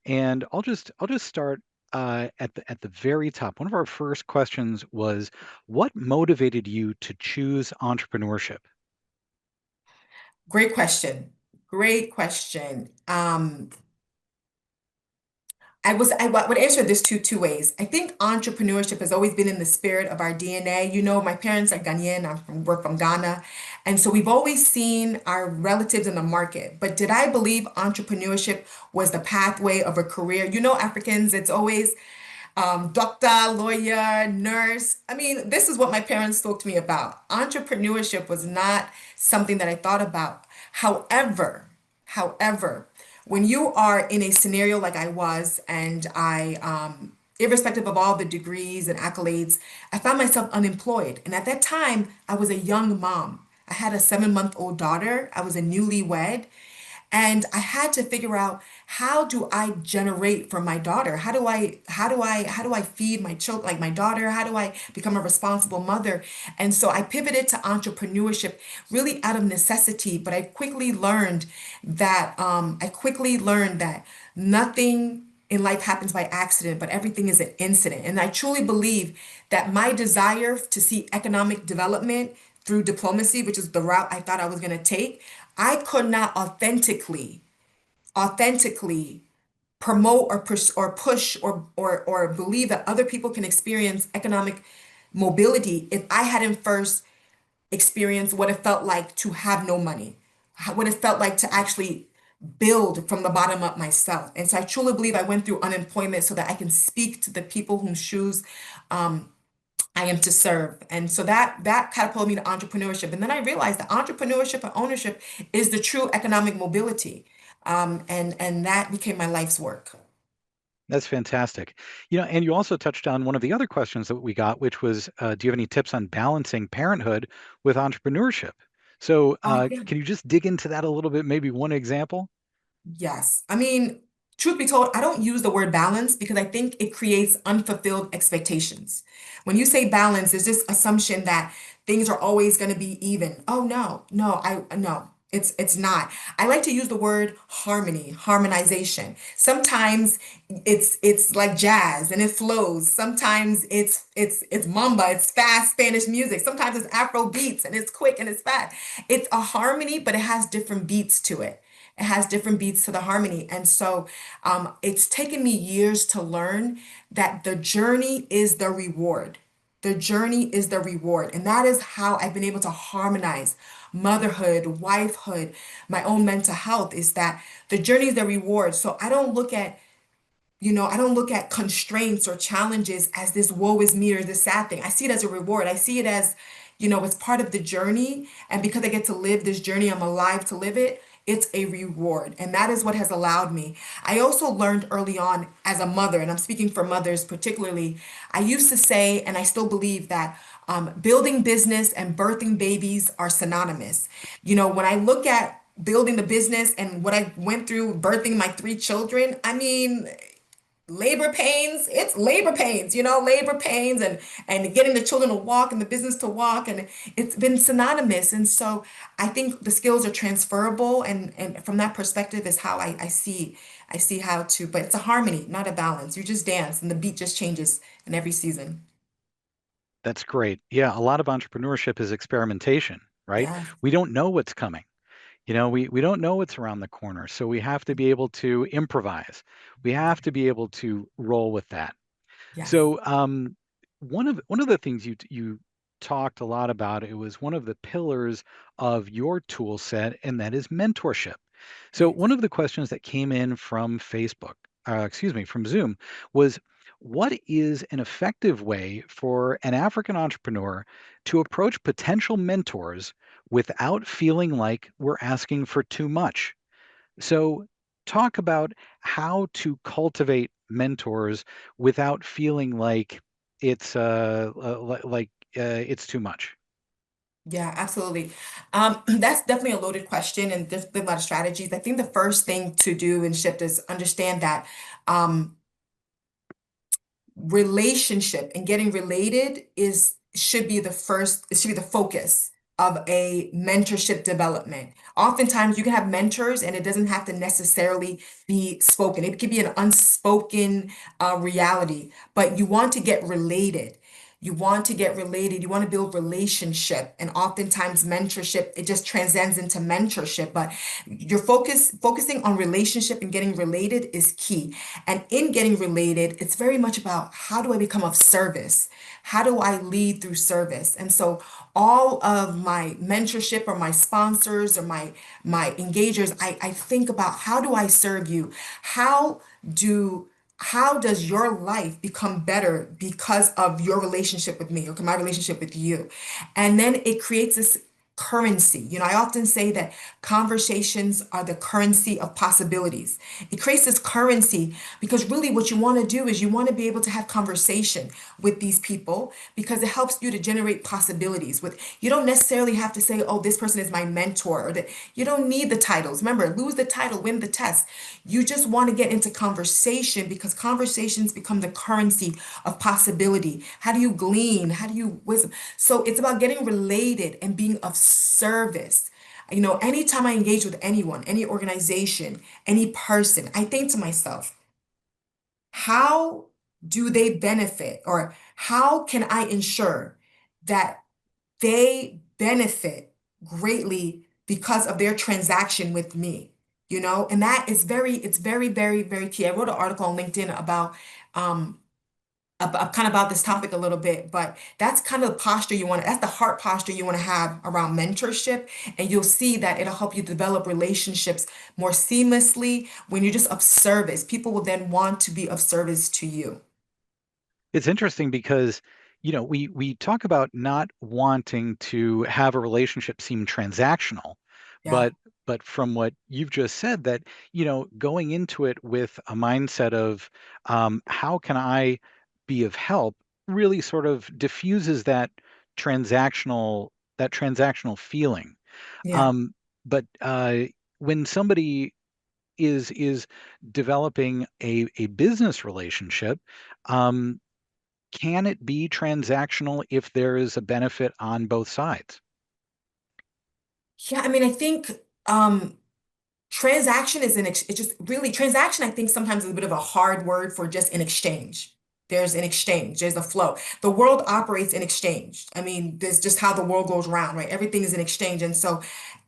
and I'll just start at the very top. One of our first questions was, what motivated you to choose entrepreneurship? Great question. Great question. I would answer this two ways. I think entrepreneurship has always been in the spirit of our DNA. You know, my parents are Ghanaian. We're from Ghana, and so we've always seen our relatives in the market. But did I believe entrepreneurship was the pathway of a career? You know, Africans, it's always doctor, lawyer, nurse. I mean, this is what my parents spoke to me about. Entrepreneurship was not something that I thought about. However, when you are in a scenario like I was, and irrespective of all the degrees and accolades, I found myself unemployed. And at that time, I was a young mom. I had a 7-month-old daughter. I was a newlywed. And I had to figure out, how do I generate for my daughter? How do I feed my children, like my daughter? How do I become a responsible mother? And so I pivoted to entrepreneurship really out of necessity, but I quickly learned that nothing in life happens by accident, but everything is an incident. And I truly believe that my desire to see economic development through diplomacy, which is the route I thought I was going to take, I could not authentically promote or believe that other people can experience economic mobility if I hadn't first experienced what it felt like to have no money, what it felt like to actually build from the bottom up myself. And so I truly believe I went through unemployment so that I can speak to the people whose shoes I am to serve. And so that catapulted me to entrepreneurship. And then I realized that entrepreneurship and ownership is the true economic mobility. And that became my life's work. That's fantastic. And you also touched on one of the other questions that we got, which was, do you have any tips on balancing parenthood with entrepreneurship? So, Yeah. can you just dig into that a little bit? Maybe one example? Yes. I mean, truth be told, I don't use the word balance because I think it creates unfulfilled expectations. When you say balance, there's this assumption that things are always going to be even. Oh no, no, no. It's not. I like to use the word harmony, harmonization. Sometimes it's like jazz and it flows. Sometimes it's mamba, it's fast Spanish music. Sometimes it's Afro beats and it's quick and it's fast. It's a harmony, but it has different beats to it. It has different beats to the harmony. And so it's taken me years to learn that the journey is the reward. The journey is the reward. And that is how I've been able to harmonize motherhood, wifehood, my own mental health, is that the journey is the reward. So I don't look at constraints or challenges as this woe is me or this sad thing. I see it as a reward. I see it as, it's part of the journey. And because I get to live this journey, I'm alive to live it. It's a reward. And that is what has allowed me. I also learned early on as a mother, and I'm speaking for mothers particularly, I used to say, and I still believe that building business and birthing babies are synonymous. When I look at building the business and what I went through birthing my three children, I mean, labor pains, it's labor pains, labor pains and getting the children to walk and the business to walk, and it's been synonymous. And so I think the skills are transferable, and from that perspective is how I see how to, but it's a harmony, not a balance. You just dance and the beat just changes in every season. That's great. Yeah, a lot of entrepreneurship is experimentation, right? Yes, We don't know what's coming. We don't know what's around the corner. So we have to be able to improvise. We have to be able to roll with that. yes, So one of the things you talked a lot about, it was one of the pillars of your tool set, and that is mentorship. So yes. one of the questions that came in from Facebook, excuse me, from Zoom, was what is an effective way for an African entrepreneur to approach potential mentors without feeling like we're asking for too much? So, talk about how to cultivate mentors without feeling like it's too much. Yeah, absolutely. That's definitely a loaded question, and there's been a lot of strategies. I think the first thing to do and shift is understand that um, relationship and getting related is should be the first, it should be the focus of a mentorship development. Oftentimes you can have mentors and it doesn't have to necessarily be spoken. It could be an unspoken reality, but you want to get related. You want to get related, you want to build relationship. And oftentimes mentorship, it just transcends into mentorship. But your focusing on relationship and getting related is key. And in getting related, it's very much about, how do I become of service? How do I lead through service? And so all of my mentorship or my sponsors or my engagers, I think about, how do I serve you? How do how does your life become better because of your relationship with me or my relationship with you? And then it creates this currency. I often say that conversations are the currency of possibilities. It creates this currency because really what you want to do is you want to be able to have conversation with these people because it helps you to generate possibilities. You don't necessarily have to say, oh, this person is my mentor, or that you don't need the titles. Remember, lose the title, win the test. You just want to get into conversation because conversations become the currency of possibility. How do you glean? How do you wisdom? So it's about getting related and being of service. Anytime I engage with anyone, any organization, any person, I think to myself, how do they benefit, or how can I ensure that they benefit greatly because of their transaction with me? And that is it's very, very, very key. I wrote an article on LinkedIn um, kind of about this topic a little bit, but that's kind of the posture that's the heart posture you want to have around mentorship. And you'll see that it'll help you develop relationships more seamlessly when you're just of service. People will then want to be of service to you. It's interesting because, we talk about not wanting to have a relationship seem transactional, Yeah, but from what you've just said, that, going into it with a mindset of how can I be of help really sort of diffuses transactional transactional feeling. yeah. But when somebody is developing a business relationship, um, can it be transactional if there is a benefit on both sides? Yeah, I mean, I think um transaction is it's just really transaction, I think sometimes is a bit of a hard word for just an exchange. There's an exchange, there's a flow. The world operates in exchange. I mean, there's just how the world goes around, right? Everything is an exchange. And so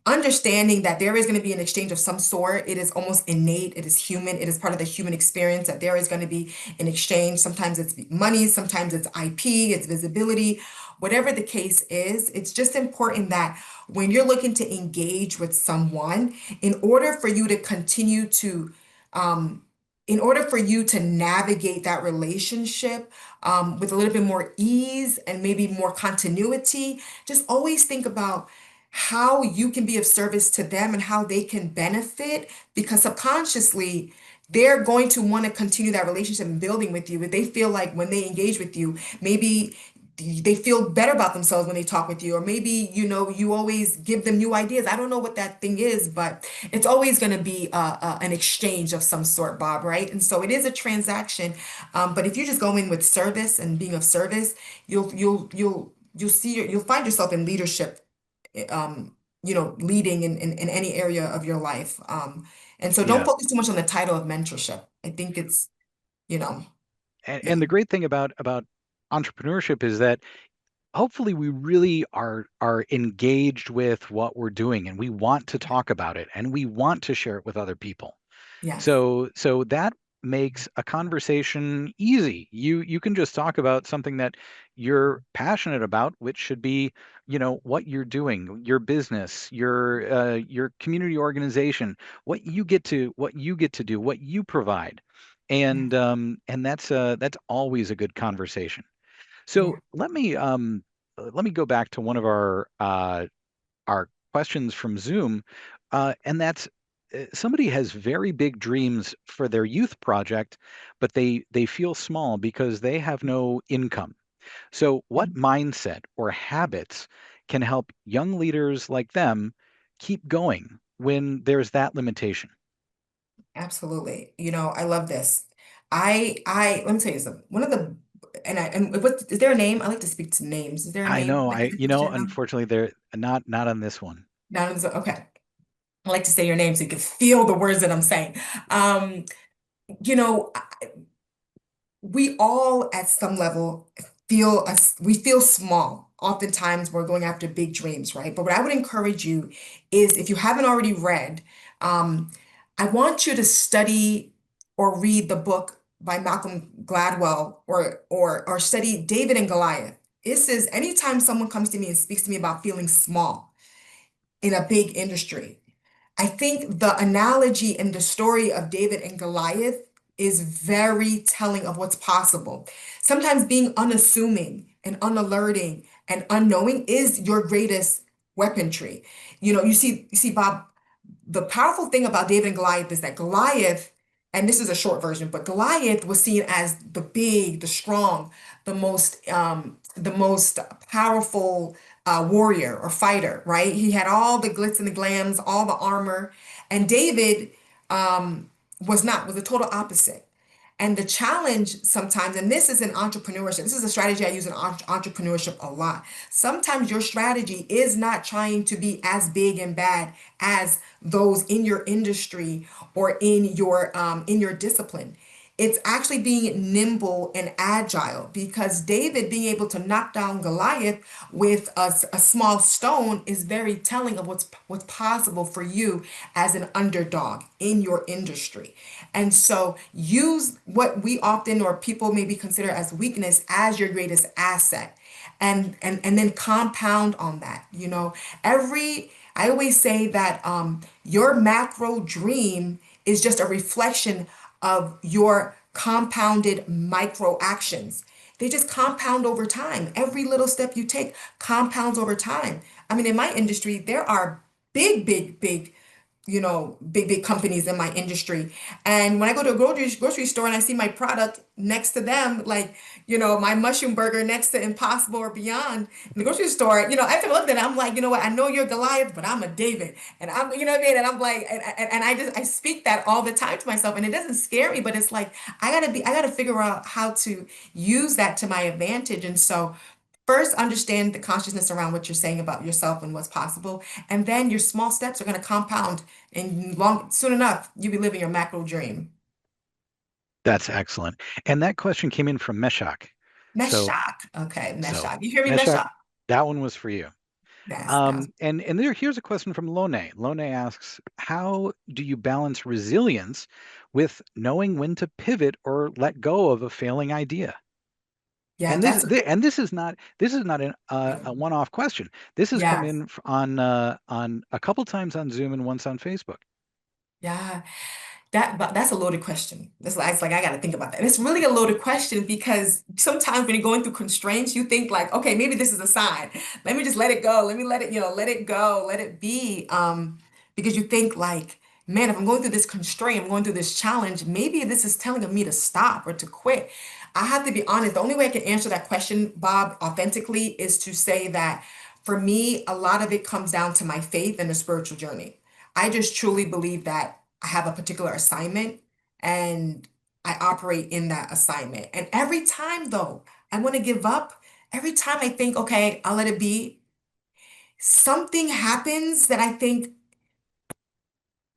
understanding that there is going to be an exchange of some sort, it is almost innate, it is human, it is part of the human experience that there is going to be an exchange. Sometimes it's money, sometimes it's IP, it's visibility. Whatever the case is, it's just important that when you're looking to engage with someone, in order for you to continue to um, in order for you to navigate that relationship with a little bit more ease and maybe more continuity, just always think about how you can be of service to them and how they can benefit, because subconsciously they're going to want to continue that relationship and building with you. If they feel like when they engage with you, maybe they feel better about themselves when they talk with you, or maybe you always give them new ideas. I don't know what that thing is, but it's always going to be an exchange of some sort, Bob, right? And so it is a transaction, but if you just go in with service and being of service, you'll find yourself in leadership, leading in any area of your life. And so don't Yeah. focus too much on the title of mentorship. I think it's, you know, yeah, And the great thing about entrepreneurship is that hopefully we really are engaged with what we're doing, and we want to talk about it, and we want to share it with other people. yes, So that makes a conversation easy. You can just talk about something that you're passionate about, which should be, what you're doing, your business, your community organization, what you get to do, what you provide. yeah, And that's always a good conversation. yeah, So let me go back to one of our questions from Zoom, and that's somebody has very big dreams for their youth project, but they feel small because they have no income. So, what mm, mindset or habits can help young leaders like them keep going when there's that limitation? absolutely. I love this. Let me tell you something. One of the, and what is there a name? I like to speak to names. Is there a I name? know, Like, unfortunately, they're not on this one. okay. I like to say your name so you can feel the words that I'm saying. Um, you know, we all at some level we feel small. Oftentimes we're going after big dreams, right? But what I would encourage you is, if you haven't already read, um, I want you to study or read the book by Malcolm Gladwell, or study David and Goliath. This is anytime someone comes to me and speaks to me about feeling small in a big industry, I think the analogy and the story of David and Goliath is very telling of what's possible. Sometimes being unassuming and unalerting and unknowing is your greatest weaponry. You see, Bob, the powerful thing about David and Goliath is that Goliath, and this is a short version, but Goliath was seen as the big, the strong, the most powerful warrior or fighter, right? He had all the glitz and the glams, all the armor, and David was the total opposite. And the challenge sometimes, and this is in entrepreneurship, this is a strategy I use in entrepreneurship a lot. Sometimes your strategy is not trying to be as big and bad as those in your industry or in your discipline. It's actually being nimble and agile, because David being able to knock down Goliath with a small stone is very telling of what's possible for you as an underdog in your industry. And so use what we often or people maybe consider as weakness as your greatest asset, and then compound on that. Every I always say that your macro dream is just a reflection of your compounded micro actions. They just compound over time. Every little step you take compounds over time. I mean, in my industry, there are big, big companies in my industry. And when I go to a grocery store and I see my product next to them, like, my mushroom burger next to Impossible or Beyond in the grocery store, I have to look at it. I'm like, you know what? I know you're Goliath, but I'm a David. And you know what I mean? And I'm like, and I speak that all the time to myself. And it doesn't scare me, but it's like, I gotta figure out how to use that to my advantage. And so, first, understand the consciousness around what you're saying about yourself and what's possible, and then your small steps are going to compound, and soon enough, you'll be living your macro dream. That's excellent. And that question came in from Meshach. So, Meshach. Okay, so Meshach. You hear me, Meshach, Meshach? that one was for you. That was And here's a question from Lone. Lone asks, how do you balance resilience with knowing when to pivot or let go of a failing idea? yeah, And that's a this is not a one-off question. This has come yeah, in on a couple times on Zoom and once on Facebook. yeah. But that's a loaded question. It's like I got to think about that. It's really a loaded question, because sometimes when you're going through constraints, you think like, okay, maybe this is a sign. Let me just let it go. Let me let it, let it go, let it be. Because you think like, man, if I'm going through this constraint, I'm going through this challenge, maybe this is telling me to stop or to quit. I have to be honest. The only way I can answer that question, Bob, authentically, is to say that for me, a lot of it comes down to my faith and the spiritual journey. I just truly believe that I have a particular assignment, and I operate in that assignment. And every time, though, I want to give up, every time I think, okay, I'll let it be, something happens that I think,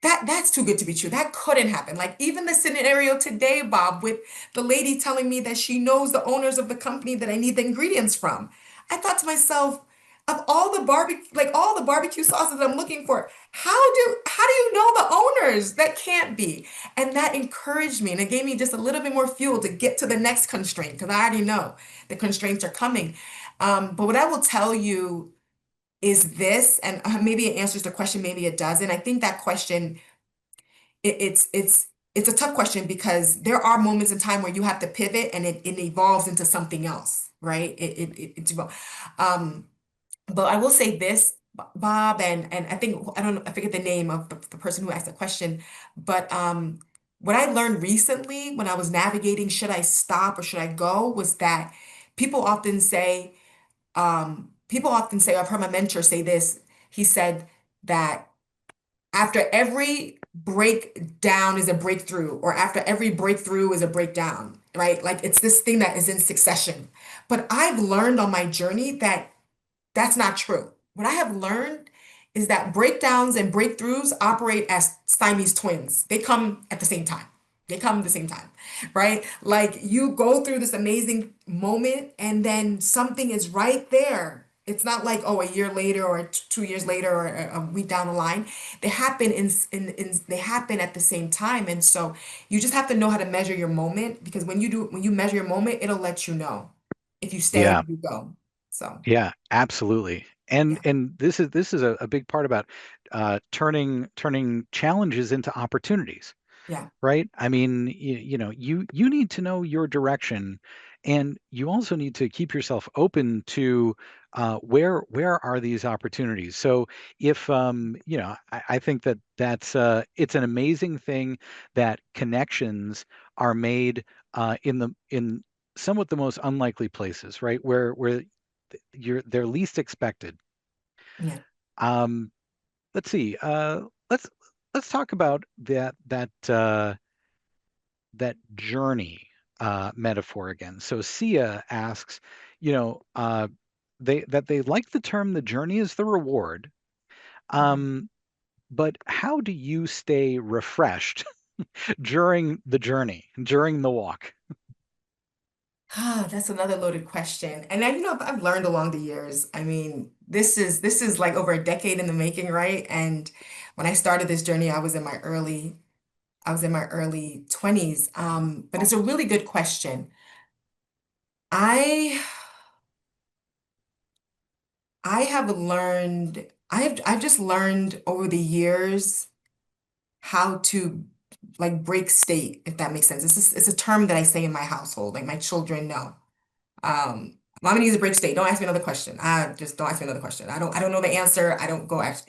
that's too good to be true. That couldn't happen. Like even the scenario today, Bob, with the lady telling me that she knows the owners of the company that I need the ingredients from. I thought to myself, of all the barbecue, like all the barbecue sauces I'm looking for, how do you know the owners? That can't be. And that encouraged me, and it gave me just a little bit more fuel to get to the next constraint, because I already know the constraints are coming. But what I will tell you is this, and maybe it answers the question, maybe it doesn't. I think that question, it's a tough question, because there are moments in time where you have to pivot, and it evolves into something else, right? Um, but I will say this, Bob, and I think, I don't know, I forget the name of the person who asked the question, but what I learned recently when I was navigating, should I stop or should I go, was that people often say, I've heard my mentor say this. He said that after every breakdown is a breakthrough, or after every breakthrough is a breakdown, right? Like it's this thing that is in succession. But I've learned on my journey that that's not true. What I have learned is that breakdowns and breakthroughs operate as Siamese twins. They come at the same time. They come at the same time, right? Like you go through this amazing moment, and then something is right there. It's not like, oh, a year later or 2 years later or a week down the line. They happen they happen at the same time. And so you just have to know how to measure your moment, because when you measure your moment, it'll let you know if you stay or Yeah, if you go. So yeah, absolutely. yeah. And this is a big part about turning challenges into opportunities. Yeah, Right? I mean, you need to know your direction, and you also need to keep yourself open to where are these opportunities? So if I think that it's an amazing thing that connections are made in somewhat the most unlikely places, right? Where they're least expected. Yeah. Um, let's see. Let's let's talk about that journey metaphor again. So Sia asks, you know, they like the term the journey is the reward. Mhm. Um, but how do you stay refreshed during the journey, during the walk? Ah, that's another loaded question. And then, I've learned along the years. I mean, this is like over a decade in the making, right? And when I started this journey, I was in my early 20s. But it's a really good question. I I have learned, I've just learned over the years how to like break state, if that makes sense. It's a term that I say in my household, like my children know. Mommy needs a break state. Don't ask me another question. I just don't ask me another question. I don't know the answer. I don't go ask,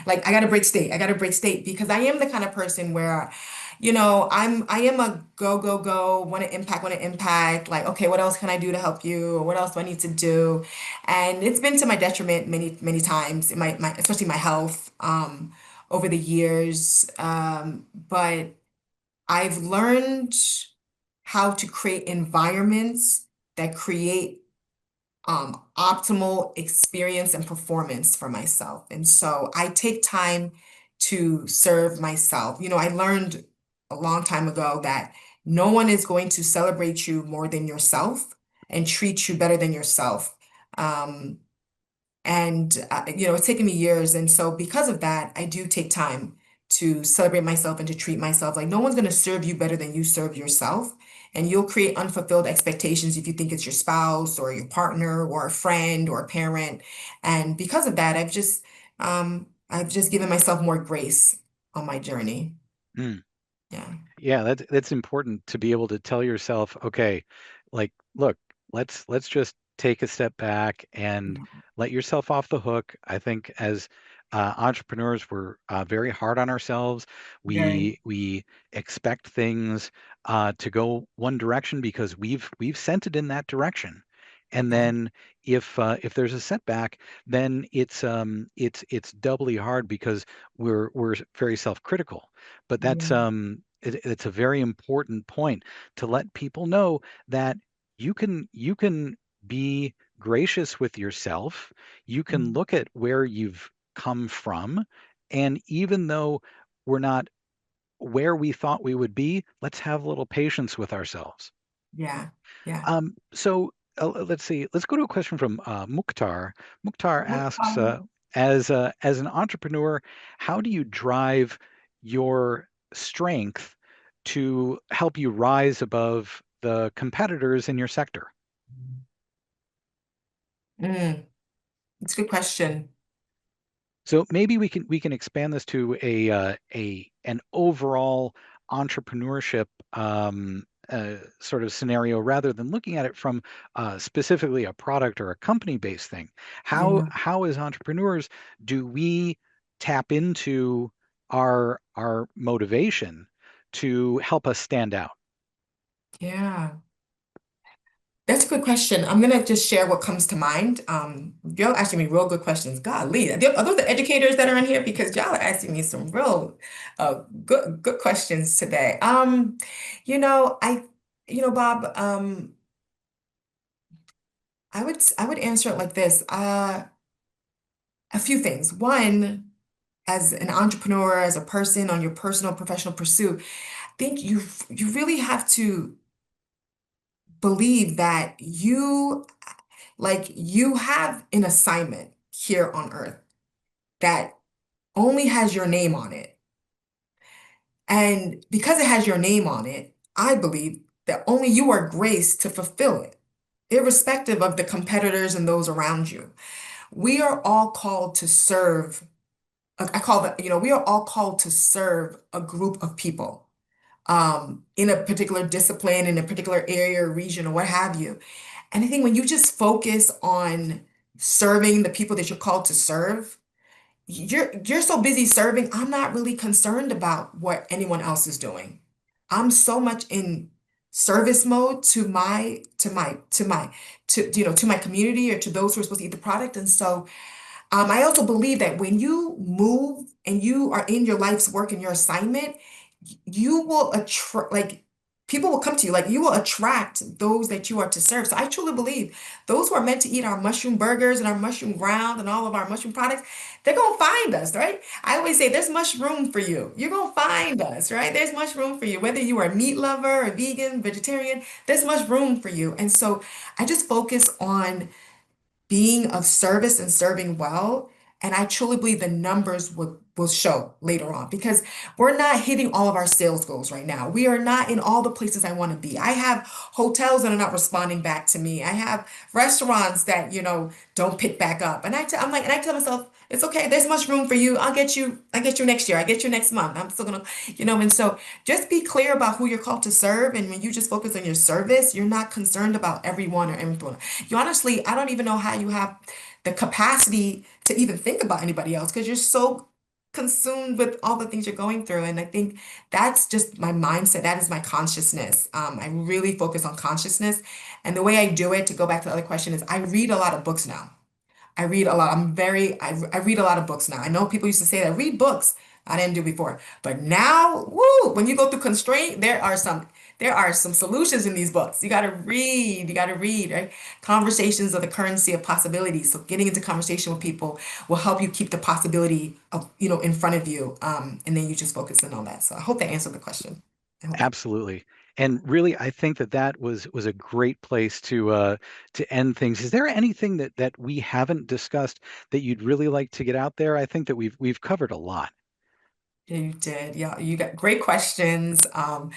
like I got to break state. I got to break state because I am the kind of person where, I am a go, go, go, want to impact. Like, okay, what else can I do to help you? Or what else do I need to do? And it's been to my detriment many, many times in especially my health, over the years. But I've learned how to create environments that create optimal experience and performance for myself. And so I take time to serve myself. I learned a long time ago that no one is going to celebrate you more than yourself and treat you better than yourself. Um, and it's taken me years. And so because of that, I do take time to celebrate myself and to treat myself. Like no one's going to serve you better than you serve yourself. And you'll create unfulfilled expectations if you think it's your spouse or your partner or a friend or a parent. And because of that, I've just given myself more grace on my journey. Hmm. Yeah. Yeah, that's important to be able to tell yourself, okay, like, look, let's just take a step back and Yeah. let yourself off the hook. I think as entrepreneurs, we're very hard on ourselves. Very. We expect things to go one direction because we've sent it in that direction. And Yeah. then if there's a setback, then it's doubly hard because we're very self-critical. But Yeah. it's a very important point to let people know that you can be gracious with yourself. You can Mm. look at where you've come from, and even though we're not where we thought we would be, let's have a little patience with ourselves. Yeah. Yeah. So let's see. Let's go to a question from Mukhtar. Mukhtar What, asks, as an entrepreneur, how do you drive your strength to help you rise above the competitors in your sector? it's a good question. So maybe we can expand this to a an overall entrepreneurship sort of scenario rather than looking at it from specifically a product or a company-based thing. How Yeah. how as entrepreneurs do we tap into our motivation to help us stand out? Yeah. That's a good question. I'm gonna just share what comes to mind. Y'all asking me real good questions. Golly, are those the educators that are in here? Because y'all are asking me some real good questions today. Bob, I would answer it like this. A few things. One, as an entrepreneur, as a person on your personal professional pursuit, I think you really have to believe that you have an assignment here on earth that only has your name on it. And because it has your name on it, I believe that only you are graced to fulfill it, irrespective of the competitors and those around you. We are all called to serve. I call that, we are all called to serve a group of people in a particular discipline, in a particular area or region or what have you. And I think when you just focus on serving the people that you're called to serve, you're so busy serving, I'm not really concerned about what anyone else is doing. I'm so much in service mode to my community or to those who are supposed to eat the product. And so I also believe that when you move and you are in your life's work and your assignment, you will attract, like, people will come to you, like, you will attract those that you are to serve. So I truly believe those who are meant to eat our mushroom burgers and our mushroom ground and all of our mushroom products, they're going to find us, right? I always say there's much room for you. You're going to find us, right? There's much room for you. Whether you are a meat lover, a vegan, vegetarian, there's much room for you. And so I just focus on being of service and serving well. And I truly believe the numbers will show later on because we're not hitting all of our sales goals right now. We are not in all the places I want to be. I have hotels that are not responding back to me. I have restaurants that, don't pick back up. And I'm like, and I tell myself, it's okay. There's much room for you. I'll get you next year. I get you next month. I'm still gonna, and so just be clear about who you're called to serve. And when you just focus on your service, you're not concerned about everyone or everyone. You honestly, I don't even know how you have the capacity to even think about anybody else because you're so consumed with all the things you're going through. And I think that's just my mindset. That is my consciousness. I really focus on consciousness. And the way I do it, to go back to the other question, is I read a lot of books now. I read a lot. I read a lot of books now. I know people used to say that read books. I didn't do before. But now, woo, when you go through constraint, there are some solutions in these books. You got to read, right? Conversations are the currency of possibilities. So getting into conversation with people will help you keep the possibility of, in front of you. And then you just focus in on that. So I hope that answered the question. I hope that. Absolutely. And really, I think that was a great place to end things. Is there anything that we haven't discussed that you'd really like to get out there? I think that we've covered a lot. Yeah, you did. Yeah, you got great questions. The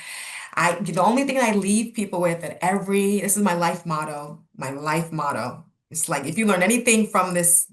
only thing I leave people with this is my life motto, my life motto. It's like if you learn anything from this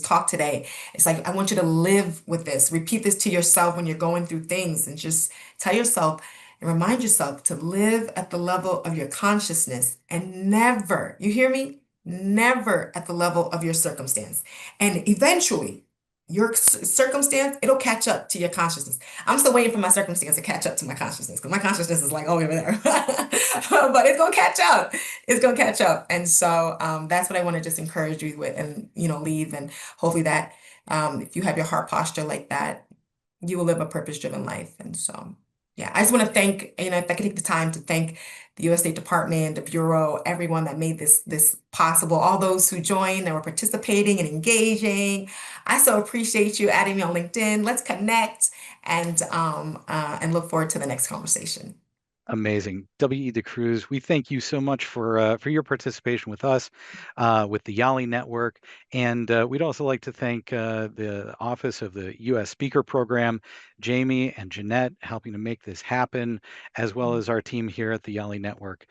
talk today, it's like I want you to live with this. Repeat this to yourself when you're going through things and just tell yourself and remind yourself to live at the level of your consciousness and never, you hear me? Never at the level of your circumstance. And eventually, your circumstance, it'll catch up to your consciousness. I'm still waiting for my circumstance to catch up to my consciousness because my consciousness is like over there. But it's gonna catch up. It's gonna catch up. And so that's what I want to just encourage you with and leave. And hopefully that if you have your heart posture like that, you will live a purpose-driven life. And so, yeah, I just want to thank, if I could take the time to thank the U.S. State Department, the Bureau, everyone that made this possible, all those who joined that were participating and engaging. I so appreciate you adding me on LinkedIn. Let's connect and look forward to the next conversation. Amazing. W.E. DeCruz, we thank you so much for your participation with us, with the YALI Network. And we'd also like to thank the Office of the U.S. Speaker Program, Jamie and Jeanette, helping to make this happen, as well as our team here at the YALI Network.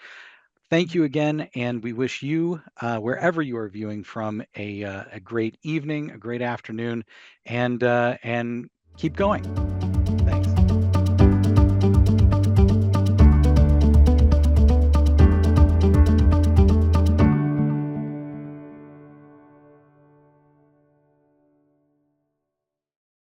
Thank you again, and we wish you, wherever you are viewing from, a great evening, a great afternoon, and keep going.